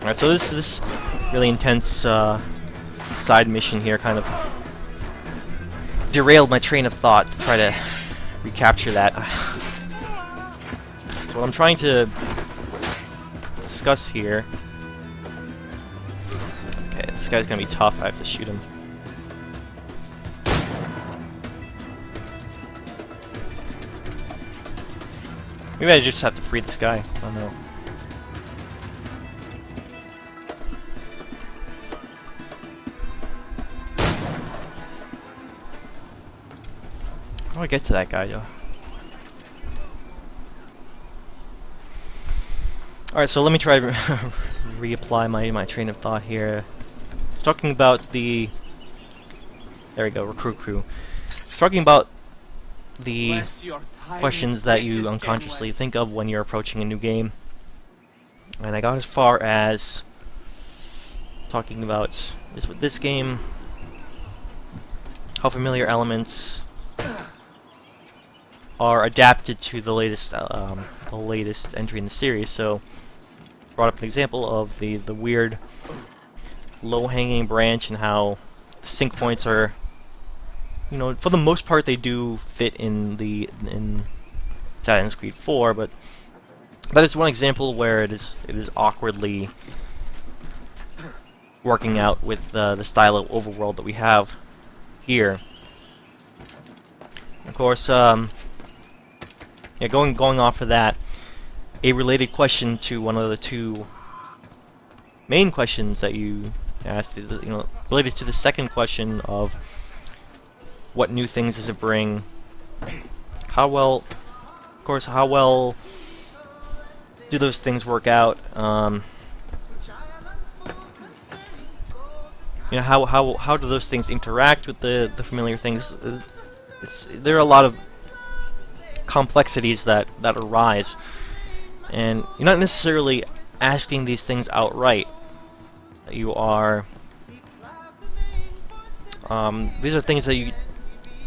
Alright, so this really intense side mission here kind of derailed my train of thought to try to recapture that. So what I'm trying to discuss here This guy's gonna be tough. I have to shoot him. Maybe I just have to free this guy. I don't know. How do I get to that guy, though? Alright, so let me try to reapply my train of thought here. Talking about the... There we go, recruit crew. Talking about the questions that you unconsciously think of when you're approaching a new game. And I got as far as talking about this game, how familiar elements are adapted to the latest entry in the series. So, brought up an example of the weird low-hanging branch and how the sync points are, you know, for the most part they do fit in Assassin's Creed 4, but that is one example where it is awkwardly working out with the style of overworld that we have here. Of course, yeah, going off of that, a related question to one of the two main questions that you asked, you know, related to the second question of what new things does it bring? How well, of course, how well do those things work out? You know, how do those things interact with the familiar things? There are a lot of complexities that arise, and you're not necessarily asking these things outright. You are these are things that you,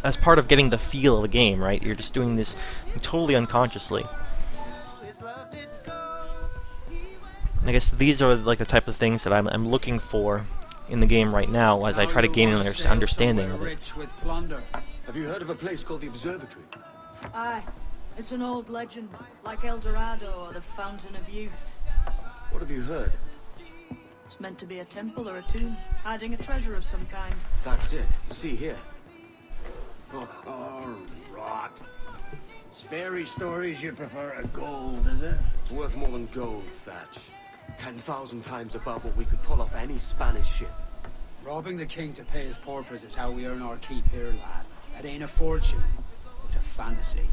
as part of getting the feel of a game, right? You're just doing this totally unconsciously. And I guess these are like the type of things that I'm looking for in the game right now as I try to gain an understanding of it. Have you heard of a place called the Observatory? Aye. It's an old legend, like El Dorado or the Fountain of Youth. What have you heard? It's meant to be a temple or a tomb, hiding a treasure of some kind. That's it. See here. Oh, rot. It's fairy stories you prefer to gold, is it? It's worth more than gold, Thatch. 10,000 times above what we could pull off any Spanish ship. Robbing the king to pay his porpoise is how we earn our keep here, lad. That ain't a fortune. It's a fantasy.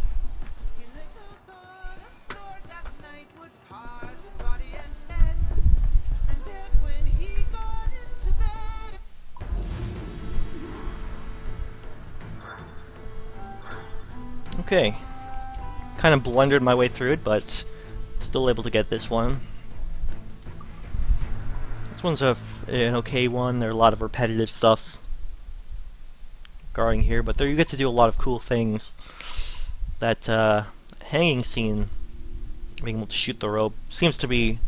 Okay. Kind of blundered my way through it, but still able to get this one. This one's an okay one. There are a lot of repetitive stuff regarding here, but there you get to do a lot of cool things. That hanging scene, being able to shoot the rope, seems to be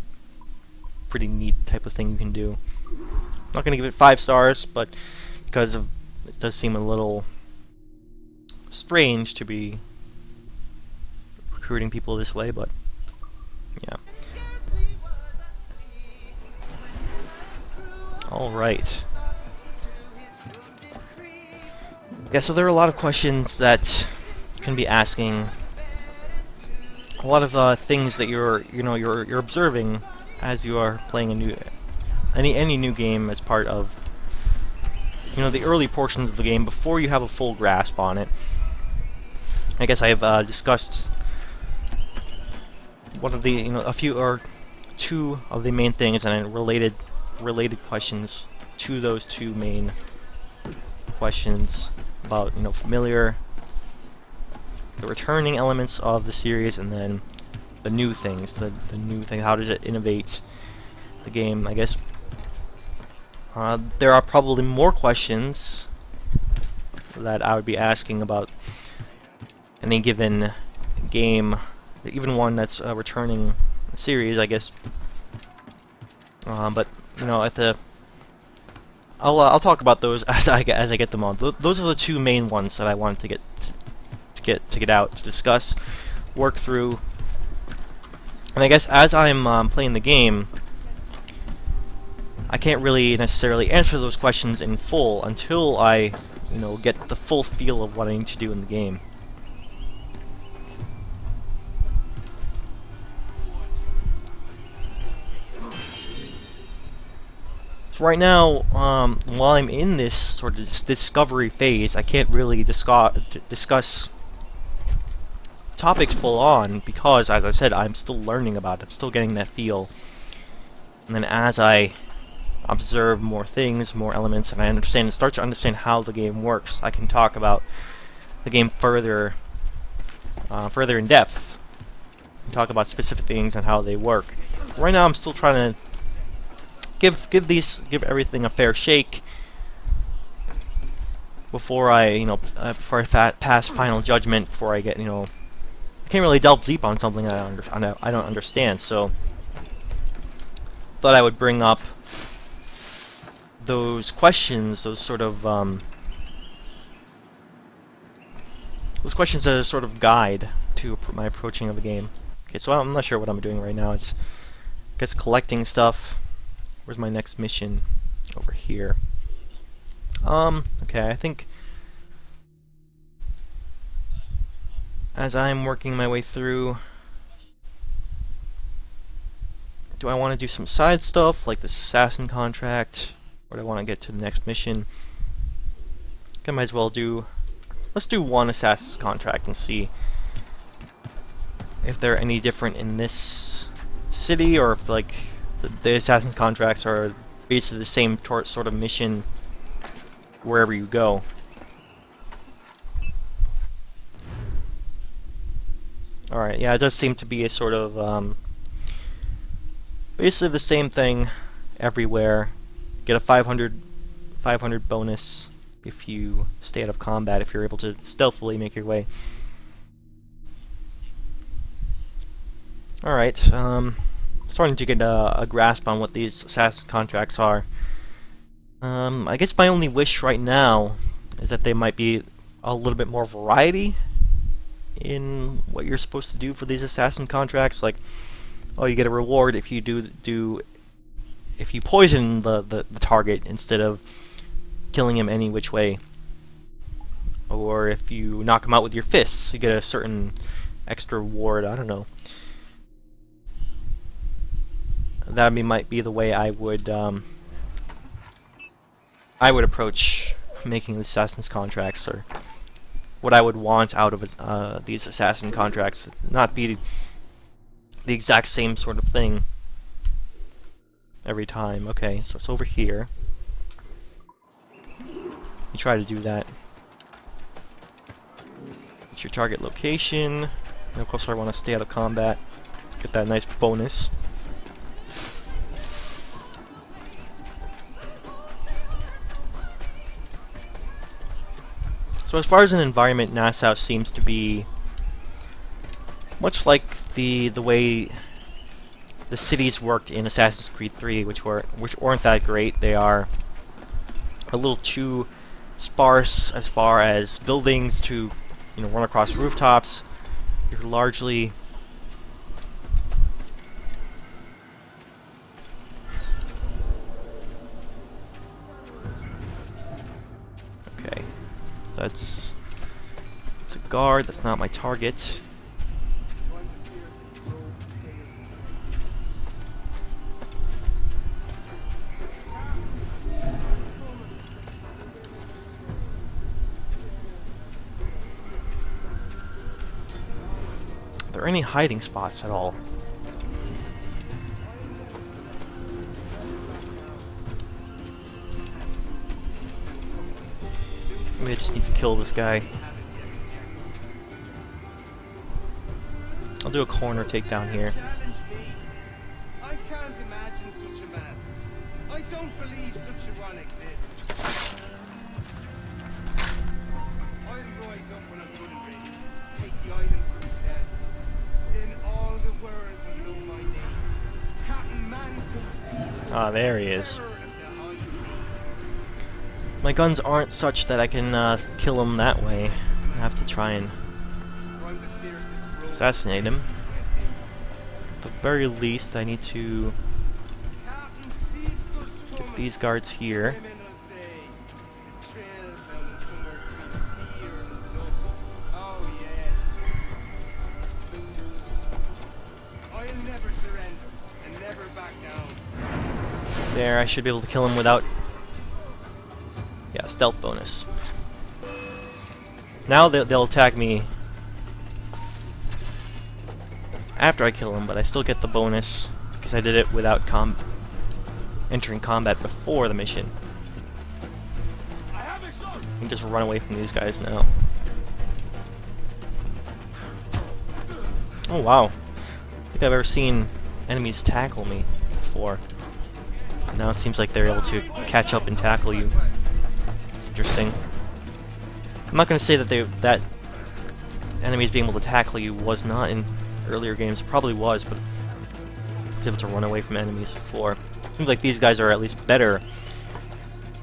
a pretty neat type of thing you can do. I'm not going to give it 5 stars, but because of it does seem a little strange to be recruiting people this way, but yeah. Alright. Yeah, so there are a lot of questions that can be asking. A lot of things that you're observing as you are playing any new game as part of the early portions of the game before you have a full grasp on it. I guess I have discussed one of the a few or two of the main things and related questions to those two main questions about familiar, the returning elements of the series, and then the new things, the new thing. How does it innovate the game? I guess there are probably more questions that I would be asking about any given game, even one that's returning the series, I guess. But I'll talk about those as I get them on. Those are the two main ones that I wanted to get out to discuss, work through. And I guess as I'm playing the game, I can't really necessarily answer those questions in full until I, you know, get the full feel of what I need to do in the game. So right now, while I'm in this sort of discovery phase, I can't really discuss topics full on because, as I said, I'm still learning about it. I'm still getting that feel. And then as I observe more things, more elements, and I start to understand how the game works, I can talk about the game further in depth, and talk about specific things and how they work. Right now, I'm still trying to give everything a fair shake before I pass final judgment. Before I get, I can't really delve deep on something I don't understand. So, thought I would bring up those questions, those questions as a sort of guide to my approaching of the game. Okay, so I'm not sure what I'm doing right now. I guess collecting stuff. Where's my next mission? Over here. Okay, I think as I'm working my way through, do I want to do some side stuff like this assassin contract, or do I want to get to the next mission? I might as well let's do one assassin's contract and see if they're any different in this city, or if like the assassin's contracts are basically the same sort of mission wherever you go. Alright, yeah, it does seem to be a sort of basically the same thing everywhere. Get a 500 bonus if you stay out of combat, if you're able to stealthily make your way. Alright, starting to get a grasp on what these assassin contracts are. I guess my only wish right now is that they might be a little bit more variety in what you're supposed to do for these assassin contracts. Like, oh, you get a reward if you if you poison the target instead of killing him any which way, or if you knock him out with your fists, you get a certain extra reward. I don't know. That might be the way I would approach making the assassin's contracts, or what I would want out of these assassin contracts. Not be the exact same sort of thing every time. Okay, so it's over here. You try to do that. It's your target location. And of course I want to stay out of combat. Get that nice bonus. So as far as an environment, Nassau seems to be much like the way the cities worked in Assassin's Creed 3, which weren't that great. They are a little too sparse as far as buildings to, run across rooftops. You're largely okay. That's a guard. That's not my target. Are there any hiding spots at all? Maybe I just need to kill this guy. I'll do a corner takedown here. I can't imagine such a man. I don't believe such a one exists. I'll rise up when I'm good and ready. Take the island for myself. Then all the world will know my name. Captain Man. Ah, there he is. My guns aren't such that I can kill him that way. I have to try and assassinate him. At the very least, I need to get these guards here. There, I should be able to kill him without... Yeah, stealth bonus. Now they'll attack me after I kill him, but I still get the bonus because I did it without entering combat before the mission. I can just run away from these guys now. Oh wow. I don't think I've ever seen enemies tackle me before. Now it seems like they're able to catch up and tackle you. It's interesting. I'm not going to say that enemies being able to tackle you was not in earlier games. It probably was, but I was able to run away from enemies before. Seems like these guys are at least better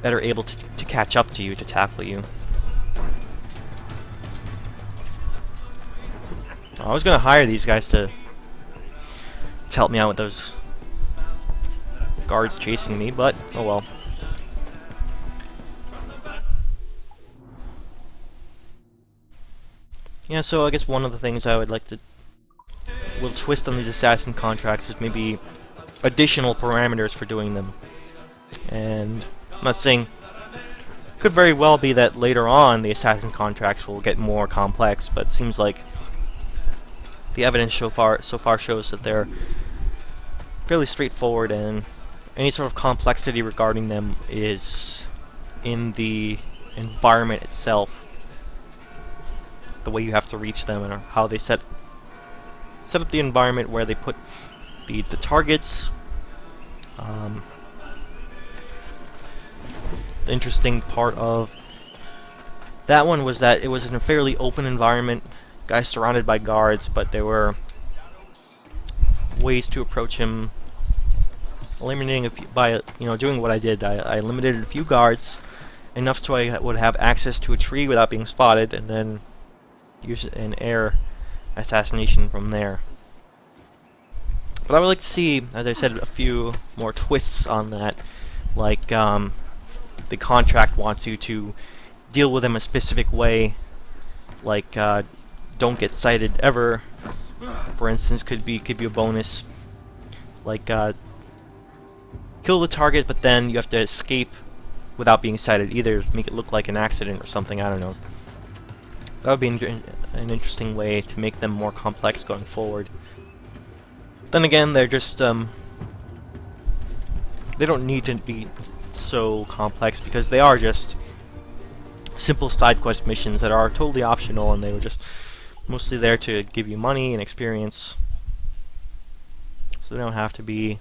able to catch up to you, to tackle you. I was going to hire these guys to help me out with those guards chasing me, but oh well. Yeah, so I guess one of the things I would like to... A little twist on these assassin contracts is maybe additional parameters for doing them. And I'm not saying... Could very well be that later on the assassin contracts will get more complex, but it seems like the evidence so far shows that they're fairly straightforward, and any sort of complexity regarding them is in the environment itself. The way you have to reach them and how they set up the environment where they put the targets. The interesting part of that one was that it was in a fairly open environment, guys surrounded by guards, but there were ways to approach him. Eliminating a few, by doing what I did, I eliminated a few guards, enough so I would have access to a tree without being spotted, and then use an air assassination from there. But I would like to see, as I said, a few more twists on that, like the contract wants you to deal with them a specific way, like don't get sighted ever, for instance, could be a bonus, like kill the target, but then you have to escape without being sighted. Either make it look like an accident or something, I don't know. That would be an interesting way to make them more complex going forward. Then again, they're just, they don't need to be so complex because they are just simple side quest missions that are totally optional, and they were just mostly there to give you money and experience. So they don't have to be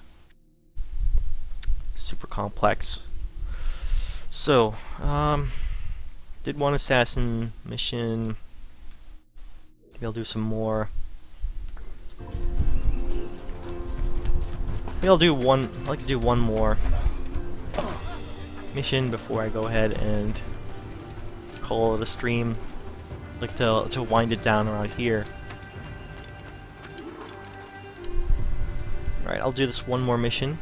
super complex. So, did one assassin mission. Maybe I'll do some more. Maybe I'll do one. I'd like to do one more mission before I go ahead and call it a stream. I'd like to wind it down around here. Alright, I'll do this one more mission.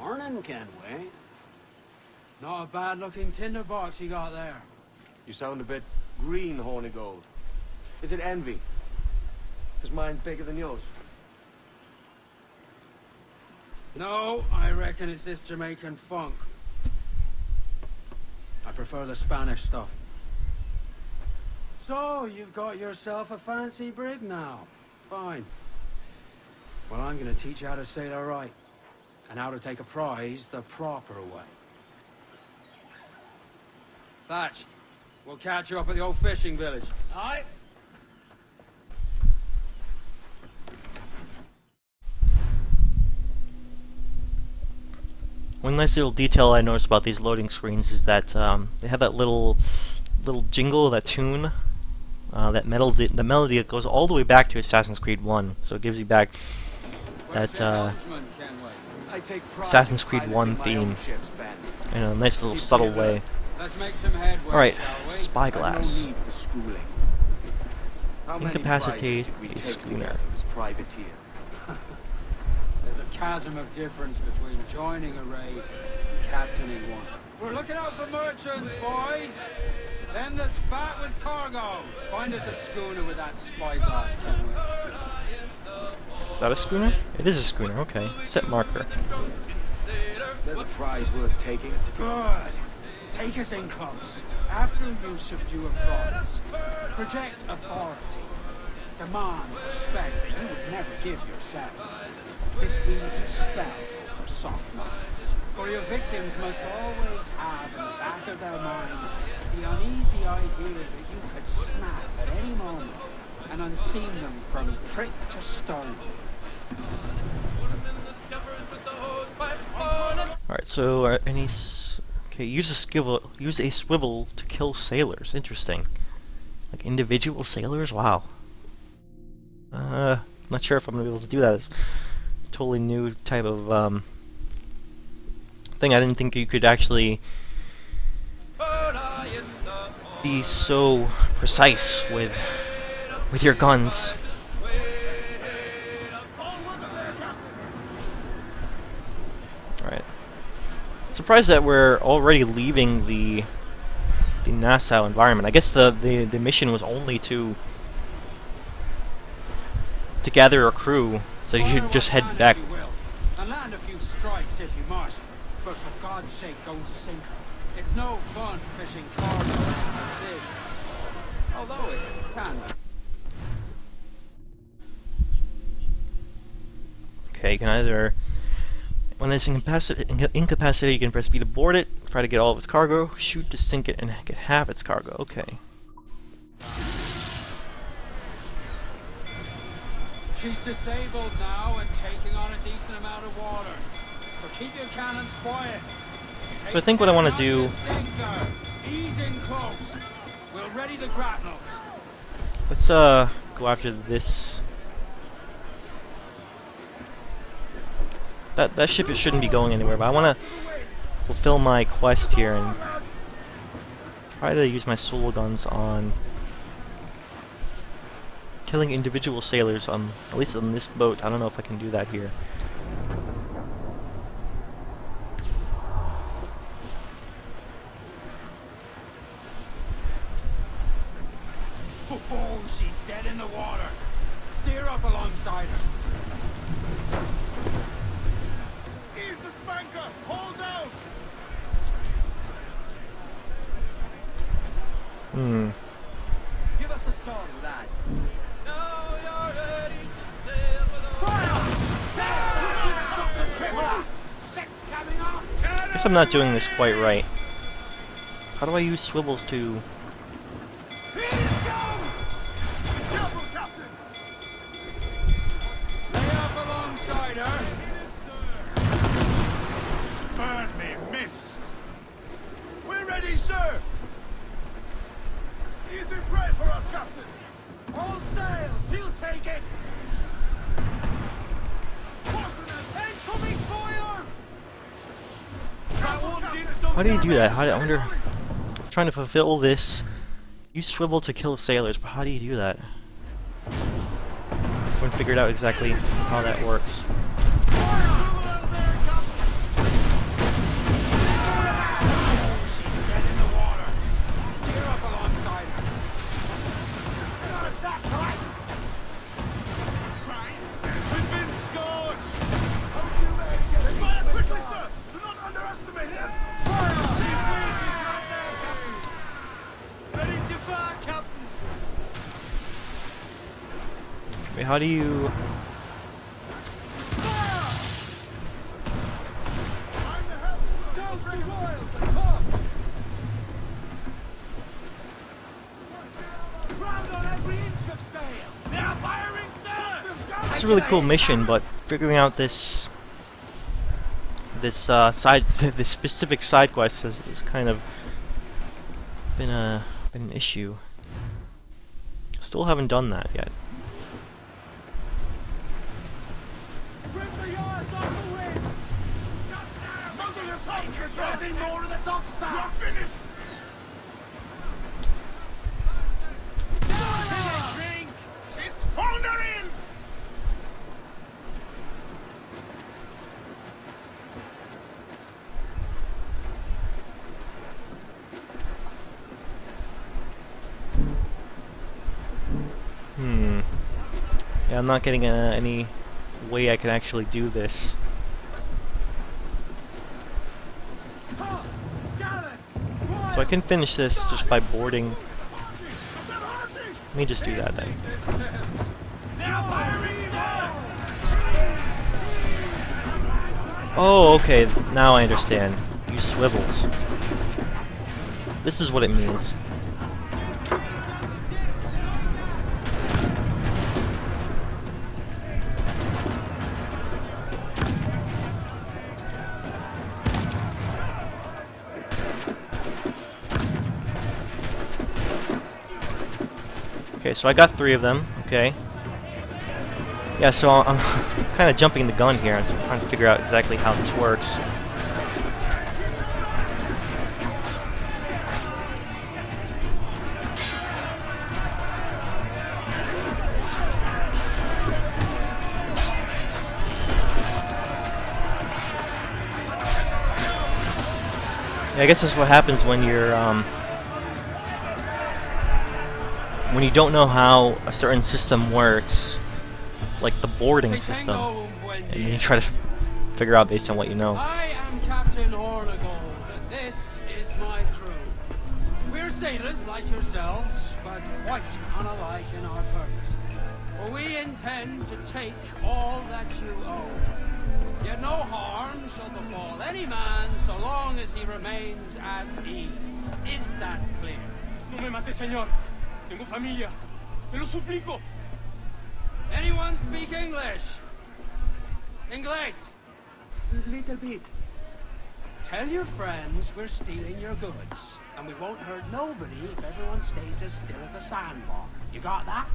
Morning, Kenway. Not a bad looking tinderbox you got there. You sound a bit green, Hornigold. Is it envy? Is mine bigger than yours? No, I reckon it's this Jamaican funk. I prefer the Spanish stuff. So, you've got yourself a fancy brig now. Fine. Well, I'm gonna teach you how to sail her right, and how to take a prize the proper way. Thatch, we'll catch you up at the old fishing village. Aye? One nice little detail I noticed about these loading screens is that they have that little jingle, that tune, that melody that goes all the way back to Assassin's Creed 1. So it gives you back that Assassin's Creed 1 theme in a nice little subtle way. Let's make some headway, Alright, shall we? spyglass. How many Incapacitate prizes did we a take schooner. together as privateers? There's a chasm of difference between joining a raid and captaining one. We're looking out for merchants, boys. Them that's fat with cargo. Find us a schooner with that spyglass, Kenway. Is that a schooner? It is a schooner, okay. Set marker. There's a prize worth taking. Good. Take us in close. After you subdue a province, project authority. Demand respect that you would never give yourself. This weaves a spell for soft minds. For your victims must always have in the back of their minds the uneasy idea that you could snap at any moment and unseam them from prick to stone. Alright, so any... Okay, use a swivel to kill sailors. Interesting. Like individual sailors? Wow. Not sure if I'm gonna be able to do that. It's a totally new type of thing. I didn't think you could actually be so precise with your guns. Alright. Surprised that we're already leaving the Nassau environment. I guess the mission was only to gather a crew, so you should just head back. And land a few strikes if you must, but for God's sake, don't sink her. It's no fun fishing cargo around the sea. Although it can. Okay, you can either, when it's incapacitated, you can press B to board it, try to get all of its cargo, shoot to sink it, and get half its cargo. Okay. She's disabled now and taking on a decent amount of water. So keep your cannons quiet. So I think what I want to do... Ease in close. We'll ready the grapnels. Let's go after this. That ship shouldn't be going anywhere, but I want to fulfill my quest here and try to use my solo guns on killing individual sailors on, at least on this boat. I don't know if I can do that here. Oh, she's dead in the water. Steer up alongside her. Ease the spanker! Hold down! Give us a song, lads. Guess I'm not doing this quite right. How do I use swivels to... Lay up alongside her. Burn me, miss! We're ready, sir! Easy prey for us, Captain! Hold sails, she'll take it. Incoming fire! How do you do that? I wonder... I'm trying to fulfill this... Use swivel to kill sailors, but how do you do that? I haven't figured out exactly how that works. She's dead in the water. Steer up alongside her. We've been scorched! Fire quickly, sir! Do not underestimate him! Ready to fire, Captain. Wait, how do you... It's a really cool mission, but figuring out this this specific side quest has kind of been an issue. Still haven't done that yet. Muzzle your tongues, Major! More of the dock, sir! You're finished! She's foundering! Yeah, I'm not getting any way I can actually do this. So I can finish this just by boarding. Let me just do that then. Oh, okay, now I understand. Use swivels. This is what it means. Okay, so I got 3 of them, okay. Yeah, so I'm kind of jumping the gun here. I'm trying to figure out exactly how this works. Yeah, I guess that's what happens when you're, when you don't know how a certain system works, like the boarding system, and you try to figure out based on what you know. I am Captain Hornigold, and this is my crew. We're sailors like yourselves, but quite unalike in our purpose. For we intend to take all that you own. Yet no harm shall befall any man so long as he remains at ease. Is that clear? No me mate, señor. Tengo familia. Se lo suplico. Anyone speak English? English? Little bit. Tell your friends we're stealing your goods, and we won't hurt nobody if everyone stays as still as a sandbar. You got that?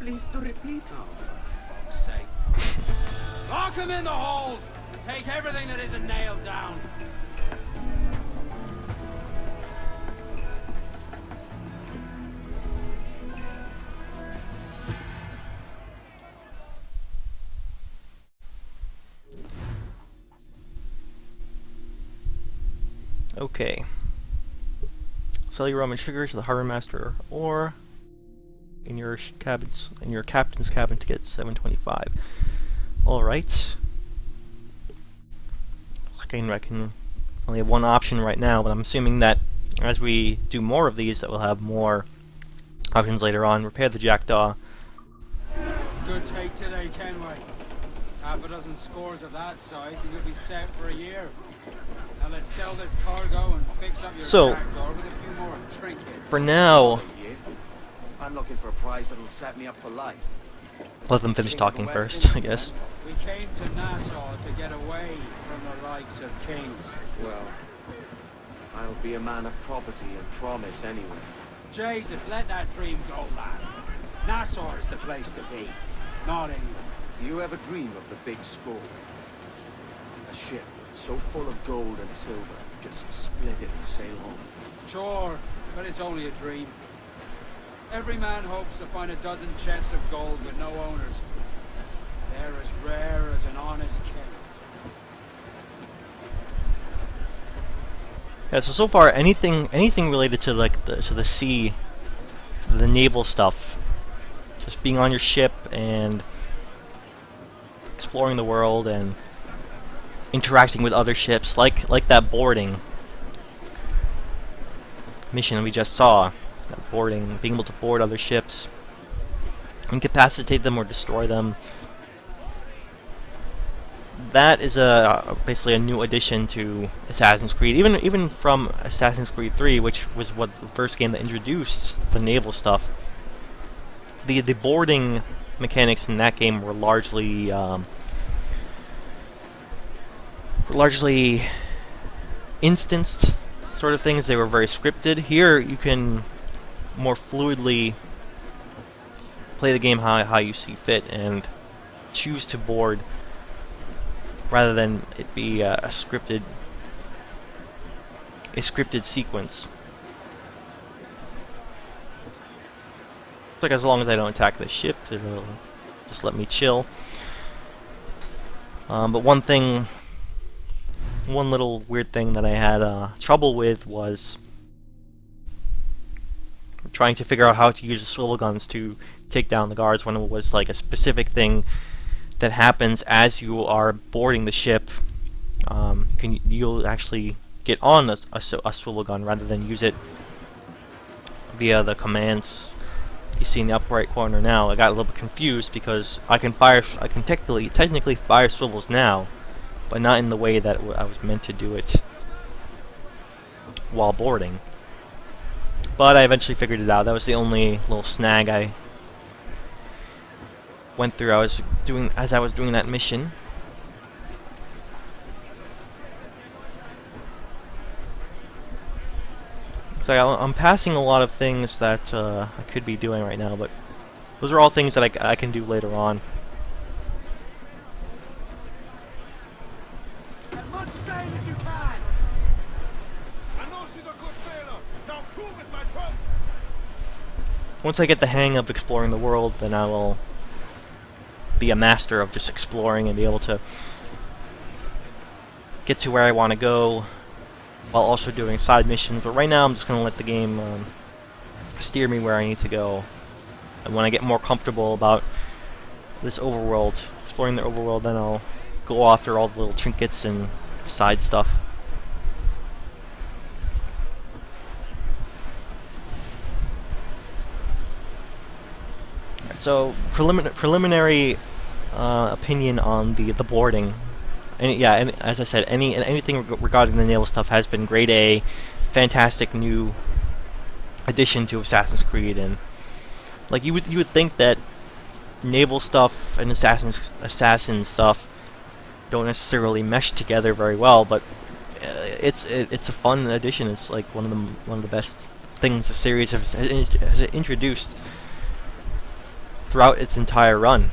Please to repeat. Oh, for fuck's sake. Lock him in the hold! And take everything that isn't nailed down. Okay. Sell your rum and sugar to the harbor master, or in your captain's cabin to get 725. All right. I can only have one option right now, but I'm assuming that as we do more of these, that we'll have more options later on. Repair the jackdaw. Good take today, Kenway. Half a dozen scores of that size, and you'll be set for a year. Now let's sell this cargo and fix up your jackdaw with a few more trinkets. For now, I'm looking for a prize that'll set me up for life. let them finish talking first, I guess. We came to Nassau to get away from the likes of kings. Well, I'll be a man of property and promise anyway. Jesus, let that dream go, lad. Nassau is the place to be, not England. Do you ever dream of the big score? A ship so full of gold and silver, just split it and sail home. Sure, but it's only a dream. Every man hopes to find a dozen chests of gold with no owners. They're as rare as an honest king. Yeah, so far anything related to like the sea, the naval stuff, just being on your ship and exploring the world and interacting with other ships, like that boarding mission we just saw. That boarding, being able to board other ships, incapacitate them or destroy them. That is basically a new addition to Assassin's Creed, even from Assassin's Creed 3, which was the first game that introduced the naval stuff. The boarding mechanics in that game were largely instanced sort of things. They were very scripted. Here you can more fluidly play the game how you see fit and choose to board rather than it be a scripted sequence. Like, as long as I don't attack the ship, it'll just let me chill. But one little weird thing that I had trouble with was trying to figure out how to use the swivel guns to take down the guards when it was like a specific thing that happens as you are boarding the ship. You'll actually get on a swivel gun rather than use it via the commands you see in the upper right corner now. I got a little bit confused because I can technically fire swivels now, but not in the way that I was meant to do it while boarding. But I eventually figured it out. That was the only little snag I went through. As I was doing that mission. So I'm passing a lot of things that I could be doing right now, but those are all things that I can do later on. As much sail as you can. I know she's a good sailor. Now prove it, my trumps. Once I get the hang of exploring the world, then I will be a master of just exploring and be able to get to where I want to go while also doing side missions. But right now I'm just going to let the game steer me where I need to go. And when I get more comfortable about this overworld, exploring the overworld, then I'll go after all the little trinkets and side stuff. So preliminary opinion on the boarding. And yeah, and as I said, anything regarding the naval stuff has been grade A, fantastic new addition to Assassin's Creed. And like you would think that naval stuff and assassin stuff don't necessarily mesh together very well, but it's a fun addition. It's like one of the best things the series has introduced throughout its entire run.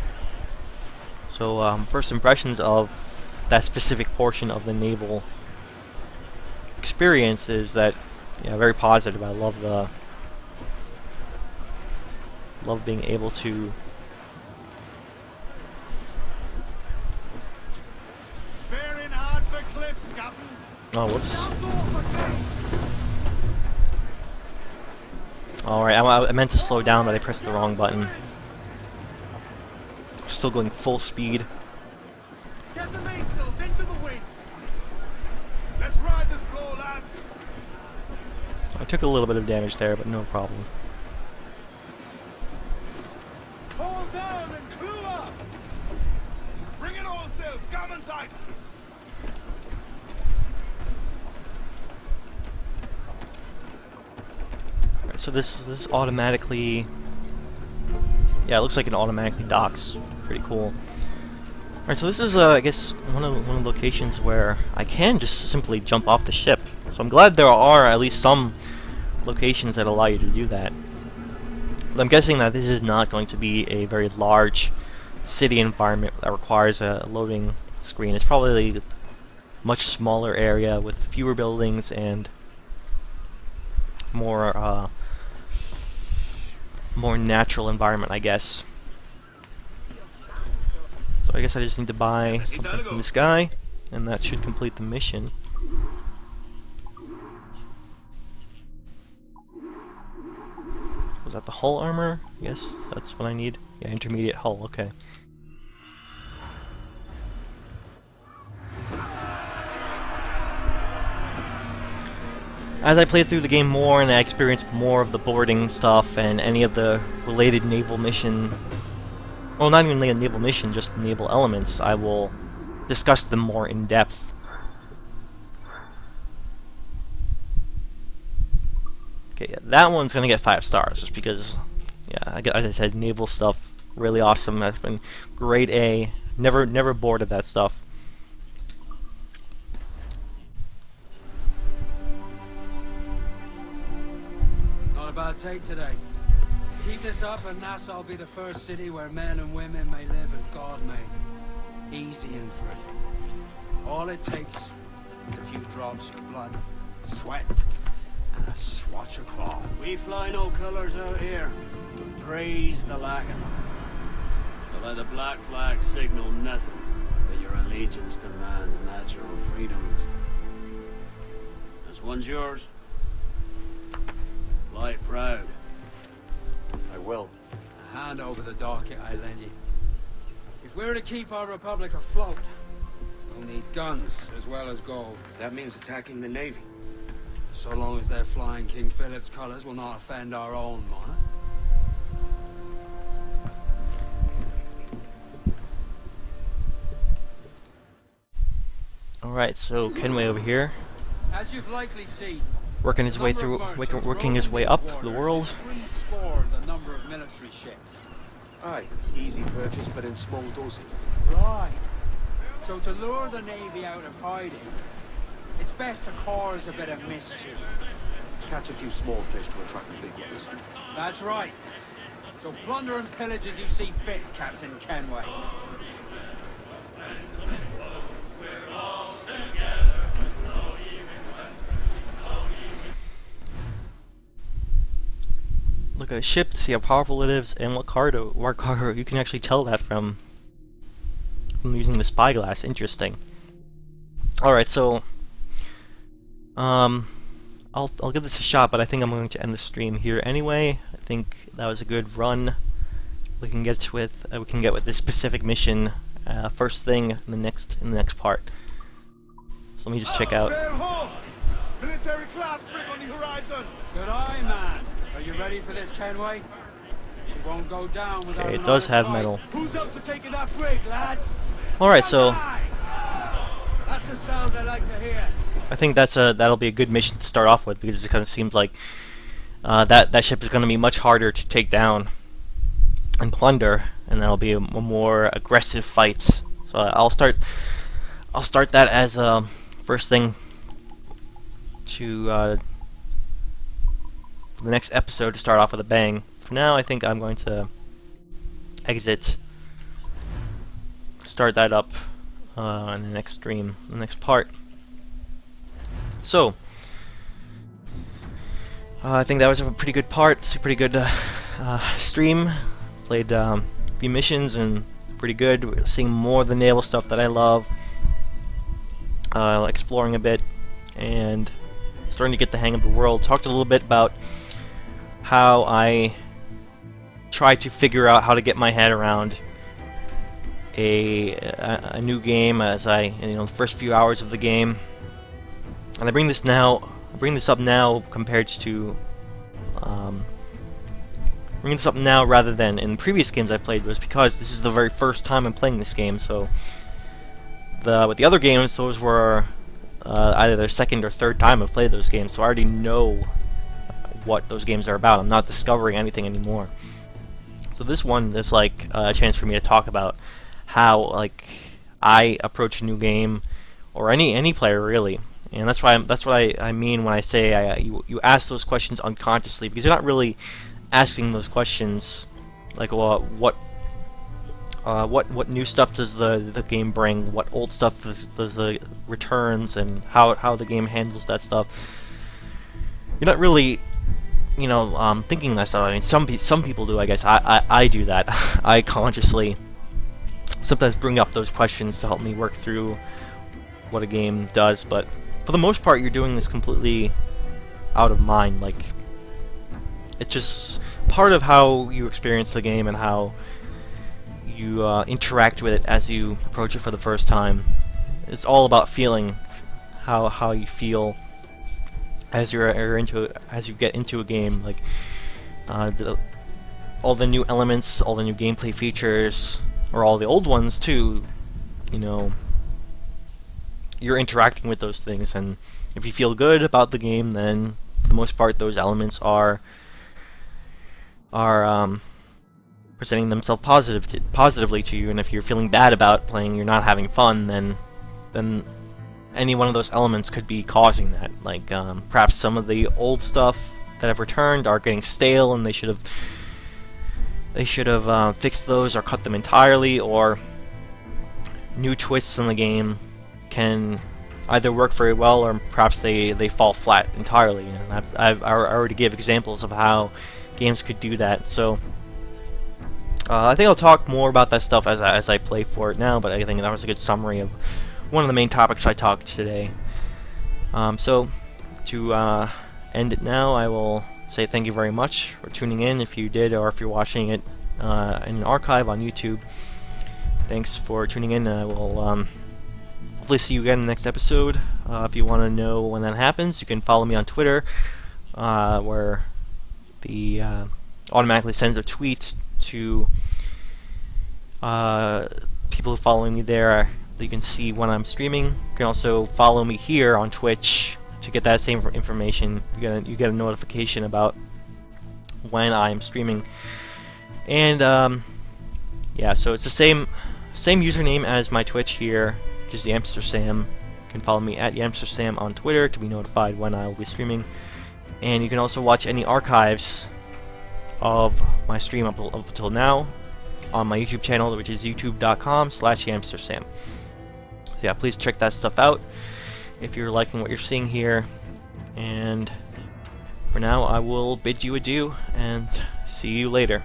So first impressions of that specific portion of the naval experience is that, yeah, very positive. I love being able to Bearing hard for cliffs, Captain. oh, whoops. Alright, I meant to slow down, but I pressed the wrong button. Still going full speed. Get the mainsails into the wind. Let's ride this blow, lads. I took a little bit of damage there, but no problem. Hold down and clew up. Bring it all sail, gammon tight. Alright, so this automatically, yeah, it looks like it automatically docks. Pretty cool. Alright, so this is, I guess, one of the locations where I can just simply jump off the ship. So I'm glad there are at least some locations that allow you to do that. But I'm guessing that this is not going to be a very large city environment that requires a loading screen. It's probably a much smaller area with fewer buildings and more natural environment, I guess. So I guess I just need to buy something from this guy, and that should complete the mission. Was that the hull armor? Yes, that's what I need. Yeah, intermediate hull, okay. As I played through the game more and I experienced more of the boarding stuff and any of the related naval mission, well, not even a naval mission, just naval elements, I will discuss them more in depth. Okay, yeah, that one's gonna get 5 stars, just because, yeah, as I said, naval stuff, really awesome. That's been grade A. Never bored of that stuff. Not a bad take today. Keep this up and Nassau will be the first city where men and women may live as God made. Easy and free. All it takes is a few drops of blood, sweat, and a swatch of cloth. We fly no colours out here. We praise the lack of them. So let the black flag signal nothing but your allegiance to man's natural freedoms. This one's yours. Fly it proud. will. Hand over the docket I lend you. If we're to keep our republic afloat, we'll need guns as well as gold. That means attacking the Navy. So long as they're flying King Philip's colours will not offend our own monarch. Alright, so Kenway over here, As you've likely seen, working his way through, working his way up the world. The number of military ships. Aye, easy purchase, but in small doses. Right. So to lure the Navy out of hiding, it's best to cause a bit of mischief. Catch a few small fish to attract the big ones. That's right. So plunder and pillage as you see fit, Captain Kenway. Look at a ship to see how powerful it is and what cargo. You can actually tell that from using the spyglass. Interesting. All right, so I'll give this a shot, but I think I'm going to end the stream here anyway. I think that was a good run. We can get with this specific mission first thing in the next part. So let me just check out. Sail ho! Military class brig on the horizon! Good eye, man. Are you ready for this, Kenway? She won't go down without Okay, it an does honest have fight. metal. Who's up for taking that brig, lads? All right, so That's a sound I like to hear. I think that'll be a good mission to start off with, because it kind of seems like that ship is going to be much harder to take down and plunder, and that'll be a more aggressive fight. So I'll start that as first thing to the next episode, to start off with a bang. For now, I think I'm going to start that up in the next stream, the next part. So, I think that was a pretty good part. It's a pretty good stream. Played a few missions and pretty good. We're seeing more of the naval stuff that I love. Exploring a bit and starting to get the hang of the world. Talked a little bit about how I try to figure out how to get my head around a new game as the first few hours of the game. And I bring this up now compared to bringing this up now rather than in previous games I've played, was because this is the very first time I'm playing this game. So with the other games, those were either their second or third time I've played those games, so I already know what those games are about. I'm not discovering anything anymore. So this one is like a chance for me to talk about how I approach a new game, or any player really. And that's what I mean when I say you ask those questions unconsciously, because you're not really asking those questions like, well, what new stuff does the game bring? What old stuff does the returns, and how the game handles that stuff? You're not really thinking that stuff. I mean, some people do, I guess. I do that. I consciously sometimes bring up those questions to help me work through what a game does, but for the most part, you're doing this completely out of mind. Like, it's just part of how you experience the game and how you interact with it as you approach it for the first time. It's all about feeling how you feel as you get into a game. Like all the new elements, all the new gameplay features, or all the old ones too. You're interacting with those things, and if you feel good about the game, then for the most part, those elements are presenting themselves positively to you. And if you're feeling bad about playing, you're not having fun, then any one of those elements could be causing that. Like perhaps some of the old stuff that have returned are getting stale, and they should have fixed those or cut them entirely, or new twists in the game can either work very well, or perhaps they fall flat entirely. And I already gave examples of how games could do that. So I think I'll talk more about that stuff as I play for it now, but I think that was a good summary of one of the main topics I talked today. So to end it now, I will say thank you very much for tuning in if you did, or if you're watching it in an archive on YouTube. Thanks for tuning in. I will hopefully see you again in the next episode. If you want to know when that happens, you can follow me on Twitter, where the automatically sends a tweet to people who follow me there. You can see when I'm streaming. You can also follow me here on Twitch to get that same information. You get a notification about when I'm streaming. And yeah, so it's the same username as my Twitch here, which is YamsterSam. You can follow me at YamsterSam on Twitter to be notified when I will be streaming. And you can also watch any archives of my stream up until now on my YouTube channel, which is youtube.com/YamsterSam. So yeah, please check that stuff out if you're liking what you're seeing here. And for now, I will bid you adieu and see you later.